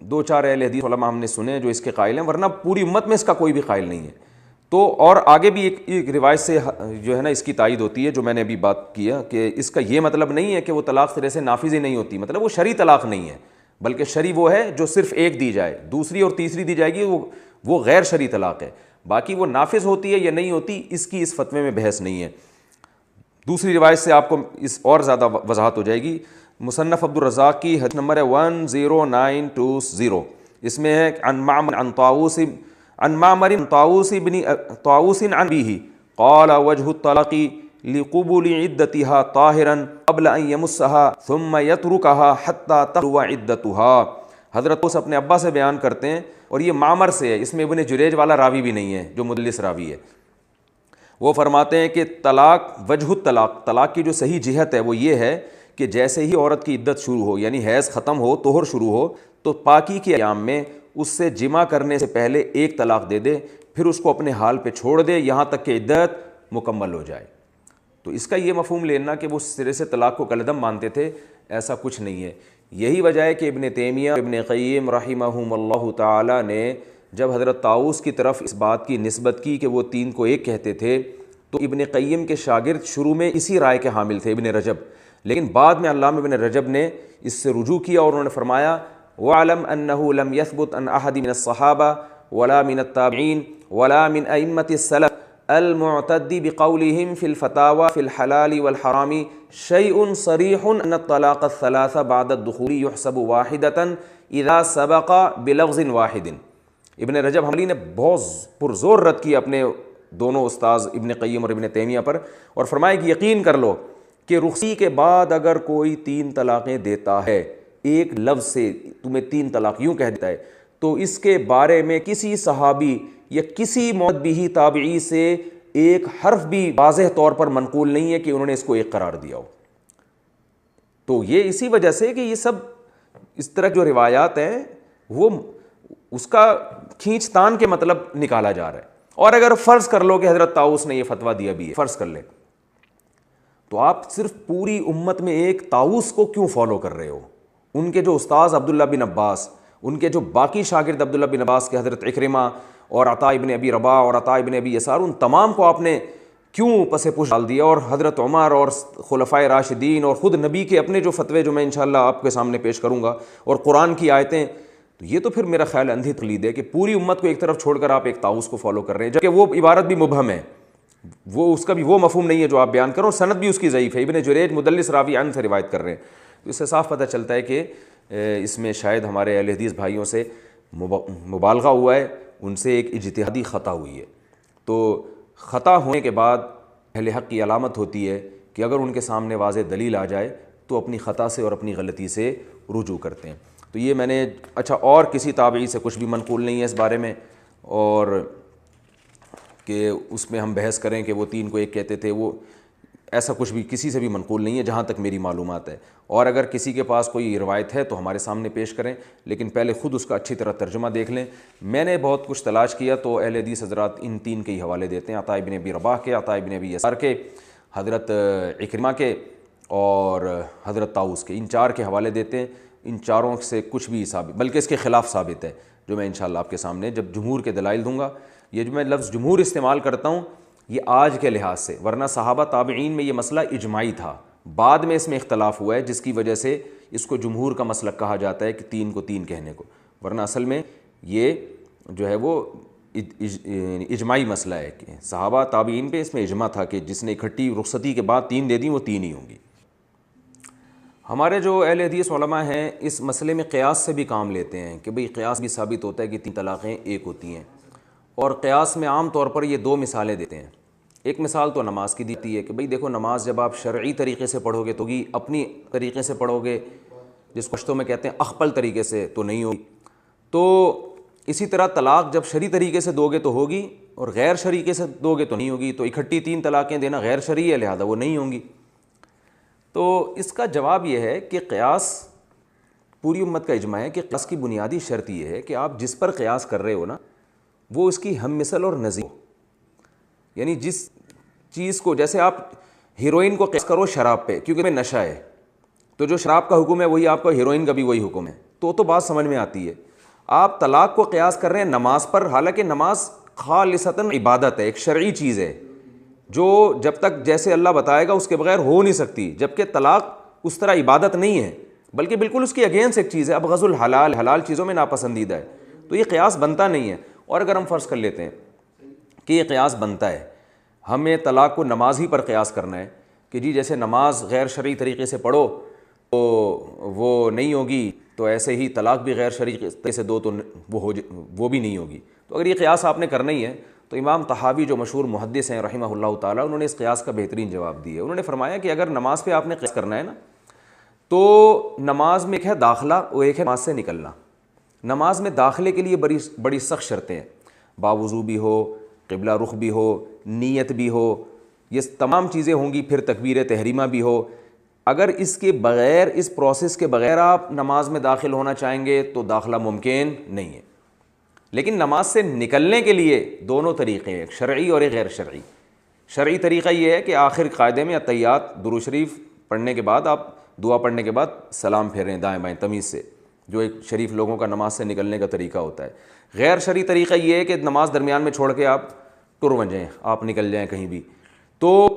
2-4 اہل حدیث علماء ہم نے سنے جو اس کے قائل ہیں، ورنہ پوری امت میں اس کا کوئی بھی قائل نہیں ہے۔ تو اور آگے بھی ایک روایت سے جو ہے نا اس کی تائید ہوتی ہے جو میں نے ابھی بات کیا کہ اس کا یہ مطلب نہیں ہے کہ وہ طلاق سرے سے نافذ ہی نہیں ہوتی، مطلب وہ شرعی طلاق نہیں ہے بلکہ شرعی وہ ہے جو صرف ایک دی جائے، دوسری اور تیسری دی جائے گی وہ غیر شرعی طلاق ہے، باقی وہ نافذ ہوتی ہے یا نہیں ہوتی اس کی اس فتوے میں بحث نہیں ہے۔ دوسری روایت سے آپ کو اس اور زیادہ وضاحت ہو جائے گی۔ مصنف عبد الرزاق کی حدیث نمبر ہے 10920، اس میں ہے عن معمر عن طاؤوس بن ابیہ قال وجه الطلاق لقبول عدتها طاہرا قبل ان يمسها ثم يتركها حتى تقضى عدتها۔ حضرت اس اپنے ابا سے بیان کرتے ہیں اور یہ معمر سے ہے، اس میں ابن جریج والا راوی بھی نہیں ہے جو مدلس راوی ہے۔ وہ فرماتے ہیں کہ طلاق وجہ الطلاق، طلاق کی جو صحیح جہت ہے وہ یہ ہے کہ جیسے ہی عورت کی عدت شروع ہو یعنی حیض ختم ہو، طہر شروع ہو، تو پاکی کے ایام میں اس سے جمع کرنے سے پہلے ایک طلاق دے دے، پھر اس کو اپنے حال پہ چھوڑ دے یہاں تک کہ عدت مکمل ہو جائے۔ تو اس کا یہ مفہوم لینا کہ وہ سرے سے طلاق کو کالعدم مانتے تھے، ایسا کچھ نہیں ہے۔ یہی وجہ ہے کہ ابن تیمیہ ابن قیم رحمہم اللہ تعالی نے جب حضرت طاؤوس کی طرف اس بات کی نسبت کی کہ وہ 3 کو ایک کہتے تھے تو ابن قیم کے شاگرد شروع میں اسی رائے کے حامل تھے ابن رجب، لیکن بعد میں علامہ ابن رجب نے اس سے رجوع کیا اور انہوں نے فرمایا وَعْلَمْ أَنَّهُ لَمْ يَثْبُتْ عَنْ أَحَدٍ مِنَ الصَّحَابَةِ وَلَا مِنَ التَّابِعِينَ وَلَا مِنْ أَئِمَّةِ السَّلَفِ الْمُعْتَدِّ بِقَوْلِهِمْ فِي الْفَتَاوَى فِي الْحَلَالِ وَالْحَرَامِ شَيْءٌ صَرِيحٌ أَنَّ الطَّلَاقَ الثَّلَاثَ بَعْدَ الدُّخُولِ يُحْسَبُ وَاحِدَةً إِذَا سَبَقَ بِلَفْظٍ وَاحِدٍ۔ ابن رجب حنبلی نے بہت پرزور رد کی اپنے دونوں استاذ ابن قیم اور ابن تیمیہ پر، اور فرمایا کہ یقین کر لو کہ رخصتی کے بعد اگر کوئی 3 طلاقیں دیتا ہے، ایک لفظ سے تمہیں 3 طلاق یوں کہہ دیتا ہے، تو اس کے بارے میں کسی صحابی یا کسی معتبی تابعی سے ایک حرف بھی واضح طور پر منقول نہیں ہے کہ انہوں نے اس کو ایک قرار دیا ہو۔ تو یہ اسی وجہ سے کہ یہ سب اس طرح جو روایات ہیں وہ اس کا کھینچ تان کے مطلب نکالا جا رہا ہے۔ اور اگر فرض کر لو کہ حضرت طاؤوس نے یہ فتویٰ دیا بھی ہے، فرض کر لیں، تو آپ صرف پوری امت میں ایک طاؤوس کو کیوں فالو کر رہے ہو؟ ان کے جو استاذ عبداللہ بن عباس، ان کے جو باقی شاگرد عبداللہ بن عباس کے حضرت عکرمہ اور عطا ابن ابی رباح اور عطا ابن ابی یسار، ان تمام کو آپ نے کیوں پس پش ڈال دیا؟ اور حضرت عمر اور خلفائے راشدین اور خود نبی کے اپنے جو فتوے جو میں انشاءاللہ آپ کے سامنے پیش کروں گا اور قرآن کی آیتیں، تو یہ تو پھر میرا خیال اندھی تقلید ہے کہ پوری امت کو ایک طرف چھوڑ کر آپ ایک طاؤوس کو فالو کر رہے ہیں، جبکہ وہ عبارت بھی مبہم ہے، وہ اس کا بھی وہ مفہوم نہیں ہے جو آپ بیان کرو، سند بھی اس کی ضعیف ہے، ابن جریج مدلس راوی عن سے روایت کر رہے ہیں۔ تو اس سے صاف پتہ چلتا ہے کہ اس میں شاید ہمارے اہل حدیث بھائیوں سے مبالغہ ہوا ہے، ان سے ایک اجتہادی خطا ہوئی ہے۔ تو خطا ہونے کے بعد اہل حق کی علامت ہوتی ہے کہ اگر ان کے سامنے واضح دلیل آ جائے تو اپنی خطا سے اور اپنی غلطی سے رجوع کرتے ہیں۔ تو یہ میں نے اچھا اور کسی تابعی سے کچھ بھی منقول نہیں ہے اس بارے میں، اور کہ اس میں ہم بحث کریں کہ وہ 3 کو 1 کہتے تھے، وہ ایسا کچھ بھی کسی سے بھی منقول نہیں ہے جہاں تک میری معلومات ہے، اور اگر کسی کے پاس کوئی روایت ہے تو ہمارے سامنے پیش کریں، لیکن پہلے خود اس کا اچھی طرح ترجمہ دیکھ لیں۔ میں نے بہت کچھ تلاش کیا تو اہل حدیث حضرات ان 3 کے ہی حوالے دیتے ہیں، عطاء بن ابی رباح کے، عطاء بن ابی یسار کے، حضرت عکرمہ کے اور حضرت طاؤس کے، ان 4 کے حوالے دیتے ہیں۔ ان چاروں سے کچھ بھی ثابت، بلکہ اس کے خلاف ثابت ہے، جو میں انشاءاللہ آپ کے سامنے جب جمہور کے دلائل دوں گا۔ یہ جو میں لفظ جمہور استعمال کرتا ہوں یہ آج کے لحاظ سے، ورنہ صحابہ تابعین میں یہ مسئلہ اجماعی تھا، بعد میں اس میں اختلاف ہوا ہے جس کی وجہ سے اس کو جمہور کا مسلک کہا جاتا ہے کہ 3 کو 3 کہنے کو، ورنہ اصل میں یہ جو ہے وہ اجماعی مسئلہ ہے کہ صحابہ تابعین پہ اس میں اجماع تھا کہ جس نے اکٹھی رخصتی کے بعد 3 دے دیں وہ 3 ہی ہوں گی۔ ہمارے جو اہل حدیث علماء ہیں اس مسئلے میں قیاس سے بھی کام لیتے ہیں کہ بھئی قیاس بھی ثابت ہوتا ہے کہ 3 طلاقیں 1 ہوتی ہیں، اور قیاس میں عام طور پر یہ 2 مثالیں دیتے ہیں۔ ایک مثال تو نماز کی دیتی ہے کہ بھئی دیکھو نماز جب آپ شرعی طریقے سے پڑھو گے تو ہوگی، اپنی طریقے سے پڑھو گے جس کو پشتو میں کہتے ہیں اخپل طریقے سے تو نہیں ہوگی۔ تو اسی طرح طلاق جب شرعی طریقے سے دو گے تو ہوگی، اور غیر شرعی سے دو گے تو نہیں ہوگی، تو اکٹھی 3 طلاقیں دینا غیر شرعی ہے، لہذا وہ نہیں ہوں گی۔ تو اس کا جواب یہ ہے کہ قیاس پوری امت کا اجماع ہے کہ قیاس کی بنیادی شرط یہ ہے کہ آپ جس پر قیاس کر رہے ہو نا وہ اس کی ہم مثل اور نظیر ہو، یعنی جس چیز کو، جیسے آپ ہیروئن کو قیاس کرو شراب پہ کیونکہ میں نشہ ہے، تو جو شراب کا حکم ہے وہی آپ کا ہیروئن کا بھی وہی حکم ہے، تو بات سمجھ میں آتی ہے۔ آپ طلاق کو قیاس کر رہے ہیں نماز پر، حالانکہ نماز خالصتاً عبادت ہے، ایک شرعی چیز ہے جو جب تک جیسے اللہ بتائے گا اس کے بغیر ہو نہیں سکتی، جبکہ طلاق اس طرح عبادت نہیں ہے بلکہ بالکل اس کی اگینسٹ ایک چیز ہے، ابغض الحلال، حلال چیزوں میں ناپسندیدہ ہے، تو یہ قیاس بنتا نہیں ہے۔ اور اگر ہم فرض کر لیتے ہیں کہ یہ قیاس بنتا ہے، ہمیں طلاق کو نماز ہی پر قیاس کرنا ہے کہ جی جیسے نماز غیر شرعی طریقے سے پڑھو تو وہ نہیں ہوگی، تو ایسے ہی طلاق بھی غیر شرعی طریقے سے دو تو وہ بھی نہیں ہوگی، تو اگر یہ قیاس آپ نے کرنا ہی ہے تو امام طحاوی جو مشہور محدث ہیں رحمہ اللہ تعالیٰ، انہوں نے اس قیاس کا بہترین جواب دیا۔ انہوں نے فرمایا کہ اگر نماز پہ آپ نے قیاس کرنا ہے نا تو نماز میں ایک ہے داخلہ اور ایک ہے نماز سے نکلنا۔ نماز میں داخلے کے لیے بڑی سخت شرطیں ہیں، باوضو بھی ہو، قبلہ رخ بھی ہو، نیت بھی ہو، یہ تمام چیزیں ہوں گی، پھر تکبیر تحریمہ بھی ہو۔ اگر اس کے بغیر، اس پروسیس کے بغیر آپ نماز میں داخل ہونا چاہیں گے تو داخلہ ممکن نہیں ہے۔ لیکن نماز سے نکلنے کے لیے دونوں طریقے ہیں، ایک شرعی اور ایک غیر شرعی۔ شرعی طریقہ یہ ہے کہ آخر قاعدے میں اتحیات درود شریف پڑھنے کے بعد آپ دعا پڑھنے کے بعد سلام پھیریں دائیں بائیں تمیز سے، جو ایک شریف لوگوں کا نماز سے نکلنے کا طریقہ ہوتا ہے۔ غیر شرعی طریقہ یہ ہے کہ نماز درمیان میں چھوڑ کے آپ ٹر بن جائیں، آپ نکل جائیں کہیں بھی، تو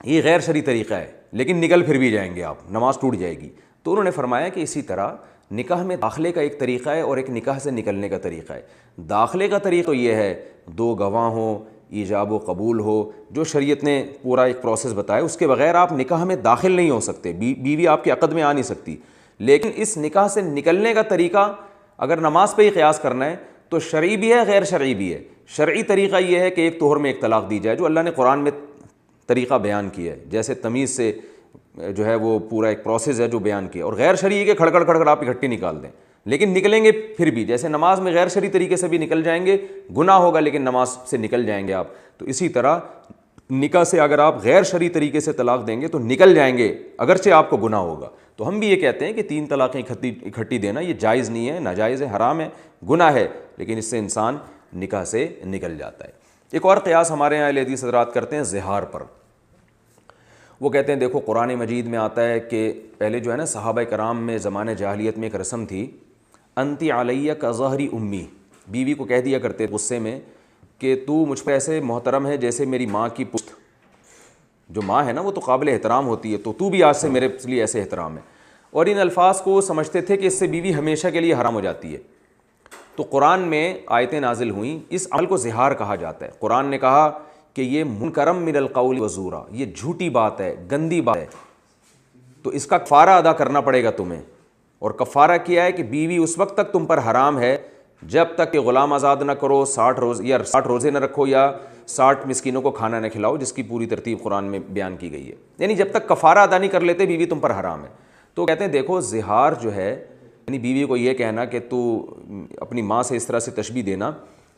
یہ غیر شرعی طریقہ ہے، لیکن نکل پھر بھی جائیں گے آپ، نماز ٹوٹ جائے گی۔ تو انہوں نے فرمایا کہ اسی طرح نکاح میں داخلے کا ایک طریقہ ہے اور ایک نکاح سے نکلنے کا طریقہ ہے۔ داخلے کا طریقہ تو یہ ہے 2 گواہ ہوں، ایجاب و قبول ہو، جو شریعت نے پورا ایک پروسیس بتایا، اس کے بغیر آپ نکاح میں داخل نہیں ہو سکتے، بیوی آپ کے عقد میں آ نہیں سکتی۔ لیکن اس نکاح سے نکلنے کا طریقہ اگر نماز پہ ہی قیاس کرنا ہے تو شرعی بھی ہے، غیر شرعی بھی ہے۔ شرعی طریقہ یہ ہے کہ ایک طہر میں ایک طلاق دی جائے، جو اللہ نے قرآن میں طریقہ بیان کیا ہے، جیسے تمیز سے جو ہے وہ پورا ایک پروسیس ہے جو بیان کیا، اور غیر شرعی کے کھڑ آپ اکٹھی نکال دیں، لیکن نکلیں گے پھر بھی، جیسے نماز میں غیر شرعی طریقے سے بھی نکل جائیں گے، گناہ ہوگا لیکن نماز سے نکل جائیں گے آپ، تو اسی طرح نکاح سے اگر آپ غیر شرعی طریقے سے طلاق دیں گے تو نکل جائیں گے، اگرچہ آپ کو گناہ ہوگا۔ تو ہم بھی یہ کہتے ہیں کہ 3 طلاقیں اکٹھی دینا یہ جائز نہیں ہے، ناجائز ہے، حرام ہے، گناہ ہے، لیکن اس سے انسان نکاح سے نکل جاتا ہے۔ ایک اور قیاس ہمارے یہاں اہل حدیث حضرات کرتے ہیں زہار پر۔ وہ کہتے ہیں دیکھو قرآن مجید میں آتا ہے کہ پہلے جو ہے نا صحابہ کرام میں زمانہ جاہلیت میں ایک رسم تھی، انتی علیہ کا ظہری امی، بیوی کو کہہ دیا کرتے غصے میں کہ تو مجھ پہ ایسے محترم ہے جیسے میری ماں کی پشت، جو ماں ہے نا وہ تو قابل احترام ہوتی ہے، تو بھی آج سے میرے لیے ایسے احترام ہے، اور ان الفاظ کو سمجھتے تھے کہ اس سے بیوی ہمیشہ کے لیے حرام ہو جاتی ہے۔ تو قرآن میں آیتیں نازل ہوئیں، اس عمل کو زہار کہا جاتا ہے۔ قرآن نے کہا کہ یہ منکرم من القول وزورا، یہ جھوٹی بات ہے، گندی بات ہے، تو اس کا کفارہ ادا کرنا پڑے گا تمہیں۔ اور کفارہ کیا ہے کہ بیوی اس وقت تک تم پر حرام ہے جب تک کہ غلام آزاد نہ کرو، 60 روزے نہ رکھو، یا 60 مسکینوں کو کھانا نہ کھلاؤ، جس کی پوری ترتیب قرآن میں بیان کی گئی ہے، یعنی جب تک کفارہ ادا نہیں کر لیتے بیوی تم پر حرام ہے۔ تو کہتے ہیں دیکھو زہار جو ہے یعنی بیوی کو یہ کہنا کہ تو اپنی ماں سے اس طرح سے تشبیہ دینا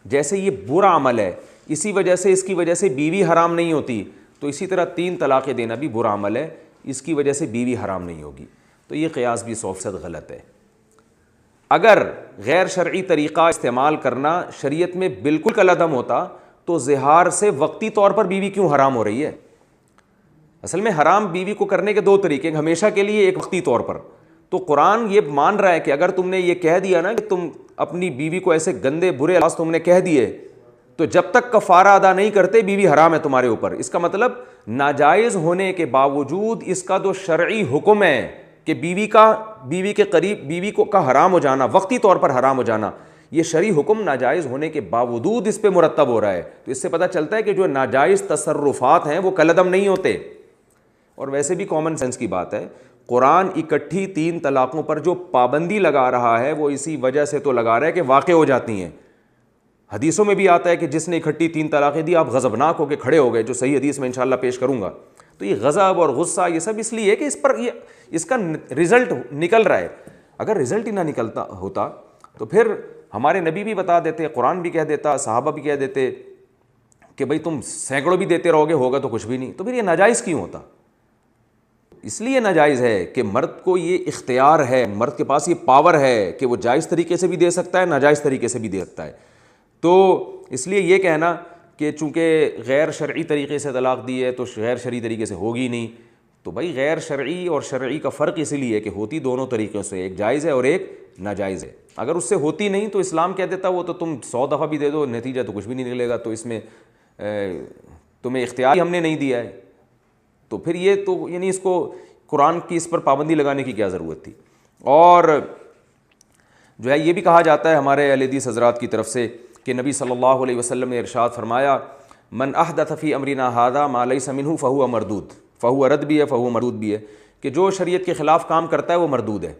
جیسے یہ برا عمل ہے، اسی وجہ سے اس کی وجہ سے بیوی حرام نہیں ہوتی، تو اسی طرح 3 طلاقیں دینا بھی برا عمل ہے، اس کی وجہ سے بیوی حرام نہیں ہوگی، تو یہ قیاس بھی 100% غلط ہے۔ اگر غیر شرعی طریقہ استعمال کرنا شریعت میں بالکل کالعدم ہوتا تو زہار سے وقتی طور پر بیوی کیوں حرام ہو رہی ہے؟ اصل میں حرام بیوی کو کرنے کے 2 طریقے، ایک ہمیشہ کے لیے، ایک وقتی طور پر۔ تو قرآن یہ مان رہا ہے کہ اگر تم نے یہ کہہ دیا نا کہ تم اپنی بیوی کو ایسے گندے برے الفاظ تم نے کہہ دیے، تو جب تک کفارہ ادا نہیں کرتے بیوی حرام ہے تمہارے اوپر۔ اس کا مطلب ناجائز ہونے کے باوجود اس کا جو شرعی حکم ہے کہ بیوی کے قریب بیوی کو کا حرام ہو جانا، وقتی طور پر حرام ہو جانا، یہ شرعی حکم ناجائز ہونے کے باوجود اس پہ مرتب ہو رہا ہے۔ تو اس سے پتہ چلتا ہے کہ جو ناجائز تصرفات ہیں وہ کالعدم نہیں ہوتے۔ اور ویسے بھی کامن سینس کی بات ہے، قرآن اکٹھی 3 طلاقوں پر جو پابندی لگا رہا ہے وہ اسی وجہ سے تو لگا رہا ہے کہ واقع ہو جاتی ہیں۔ حدیثوں میں بھی آتا ہے کہ جس نے اکٹھی 3 طلاقیں دی آپ غضبناک ہو کے کھڑے ہو گئے، جو صحیح حدیث میں انشاءاللہ پیش کروں گا۔ تو یہ غضب اور غصہ یہ سب اس لیے ہے کہ اس کا رزلٹ نکل رہا ہے۔ اگر رزلٹ ہی نہ نکلتا ہوتا تو پھر ہمارے نبی بھی بتا دیتے، قرآن بھی کہہ دیتا، صحابہ بھی کہہ دیتے کہ بھئی تم سینکڑوں بھی دیتے رہو گے ہوگا تو کچھ بھی نہیں، تو پھر یہ ناجائز کیوں ہوتا؟ اس لیے ناجائز ہے کہ مرد کو یہ اختیار ہے، مرد کے پاس یہ پاور ہے کہ وہ جائز طریقے سے بھی دے سکتا ہے، ناجائز طریقے سے بھی دے سکتا ہے۔ تو اس لیے یہ کہنا کہ چونکہ غیر شرعی طریقے سے طلاق دی ہے تو غیر شرعی طریقے سے ہوگی نہیں، تو بھائی غیر شرعی اور شرعی کا فرق اس لیے ہے کہ ہوتی دونوں طریقوں سے، ایک جائز ہے اور ایک ناجائز ہے۔ اگر اس سے ہوتی نہیں تو اسلام کہہ دیتا وہ تو تم 100 دفعہ بھی دے دو نتیجہ تو کچھ بھی نہیں نکلے گا، تو اس میں تمہیں اختیار ہی ہم نے نہیں دیا ہے، تو پھر یہ تو یعنی اس کو قرآن کی اس پر پابندی لگانے کی کیا ضرورت تھی؟ اور جو ہے یہ بھی کہا جاتا ہے ہمارے اہل حدیث حضرات کی طرف سے کہ نبی صلی اللہ علیہ وسلم نے ارشاد فرمایا من احدث فی امرنا ھذا ما لیس منہ فہو مردود، فہو رد بھی ہے فہو مردود بھی ہے، کہ جو شریعت کے خلاف کام کرتا ہے وہ مردود ہے۔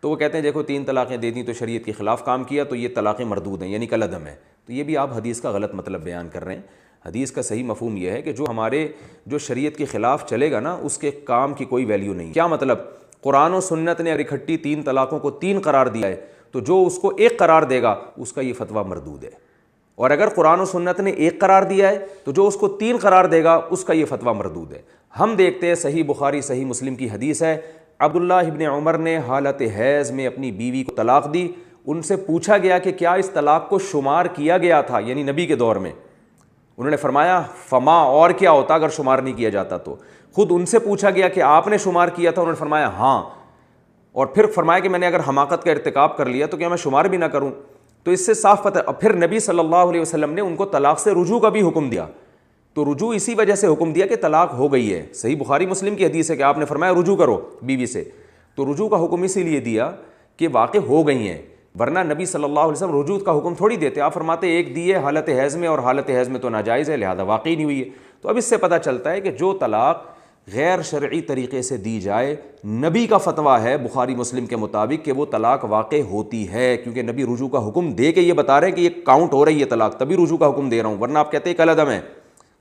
تو وہ کہتے ہیں دیکھو 3 طلاقیں دے دیں تو شریعت کے خلاف کام کیا تو یہ طلاقیں مردود ہیں، یعنی کالعدم ہے۔ تو یہ بھی آپ حدیث کا غلط مطلب بیان کر رہے ہیں۔ حدیث کا صحیح مفہوم یہ ہے کہ جو شریعت کے خلاف چلے گا نا اس کے کام کی کوئی ویلیو نہیں۔ کیا مطلب؟ قرآن و سنت نے اکٹھی 3 طلاقوں کو 3 قرار دیا ہے تو جو اس کو 1 قرار دے گا اس کا یہ فتویٰ مردود ہے، اور اگر قرآن و سنت نے 1 قرار دیا ہے تو جو اس کو 3 قرار دے گا اس کا یہ فتویٰ مردود ہے۔ ہم دیکھتے ہیں صحیح بخاری صحیح مسلم کی حدیث ہے، عبداللہ ابن عمر نے حالت حیض میں اپنی بیوی کو طلاق دی، ان سے پوچھا گیا کہ کیا اس طلاق کو شمار کیا گیا تھا یعنی نبی کے دور میں؟ انہوں نے فرمایا فما، اور کیا ہوتا اگر شمار نہیں کیا جاتا تو؟ خود ان سے پوچھا گیا کہ آپ نے شمار کیا تھا؟ انہوں نے فرمایا ہاں، اور پھر فرمایا کہ میں نے اگر حماقت کا ارتکاب کر لیا تو کیا میں شمار بھی نہ کروں؟ تو اس سے صاف پتہ۔ اور پھر نبی صلی اللہ علیہ وسلم نے ان کو طلاق سے رجوع کا بھی حکم دیا، تو رجوع اسی وجہ سے حکم دیا کہ طلاق ہو گئی ہے۔ صحیح بخاری مسلم کی حدیث ہے کہ آپ نے فرمایا رجوع کرو بیوی سے، تو رجوع کا حکم اسی لیے دیا کہ واقع ہو گئی ہیں، ورنہ نبی صلی اللہ علیہ وسلم رجوع کا حکم تھوڑی دیتے، آپ فرماتے ایک دی ہے حالت حیض میں اور حالت حیض میں تو ناجائز ہے لہذا واقعی نہیں ہوئی ہے۔ تو اب اس سے پتہ چلتا ہے کہ جو طلاق غیر شرعی طریقے سے دی جائے نبی کا فتویٰ ہے بخاری مسلم کے مطابق کہ وہ طلاق واقع ہوتی ہے، کیونکہ نبی رجوع کا حکم دے کے یہ بتا رہے ہیں کہ یہ کاؤنٹ ہو رہی ہے طلاق، تبھی رجوع کا حکم دے رہا ہوں، ورنہ آپ کہتے ہیں کالعدم ہے،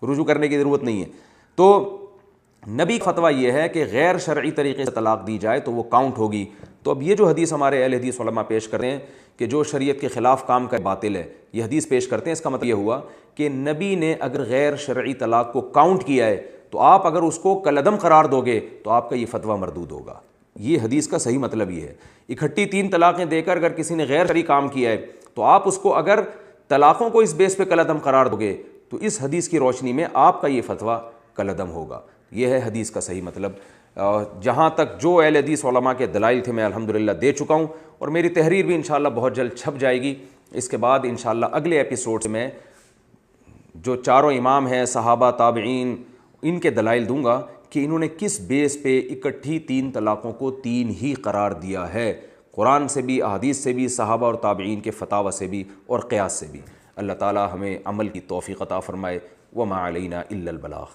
رجوع کرنے کی ضرورت نہیں ہے۔ تو نبی کا فتویٰ یہ ہے کہ غیر شرعی طریقے سے طلاق دی جائے تو وہ کاؤنٹ ہوگی۔ تو اب یہ جو حدیث ہمارے اہل حدیث علماء پیش کرتے ہیں کہ جو شریعت کے خلاف کام کا باطل ہے، یہ حدیث پیش کرتے ہیں، اس کا مطلب یہ ہوا کہ نبی نے اگر غیر شرعی طلاق کو کاؤنٹ کیا ہے تو آپ اگر اس کو کالعدم قرار دو گے تو آپ کا یہ فتویٰ مردود ہوگا۔ یہ حدیث کا صحیح مطلب یہ ہے۔ اکٹھی 3 طلاقیں دے کر اگر کسی نے غیر شرعی کام کیا ہے تو آپ اس کو اگر طلاقوں کو اس بیس پہ کالعدم قرار دو گے تو اس حدیث کی روشنی میں آپ کا یہ فتویٰ کالعدم ہوگا۔ یہ ہے حدیث کا صحیح مطلب۔ جہاں تک جو اہل حدیث علماء کے دلائل تھے میں الحمدللہ دے چکا ہوں، اور میری تحریر بھی انشاءاللہ بہت جلد چھپ جائے گی۔ اس کے بعد انشاءاللہ اگلے ایپیسوڈ میں جو 4 امام ہیں صحابہ تابعین ان کے دلائل دوں گا کہ انہوں نے کس بیس پہ اکٹھی 3 طلاقوں کو 3 ہی قرار دیا ہے، قرآن سے بھی، احادیث سے بھی، صحابہ اور تابعین کے فتاوی سے بھی اور قیاس سے بھی۔ اللہ تعالی ہمیں عمل کی توفیق عطا فرمائے۔ وما علینا الا البلاغ۔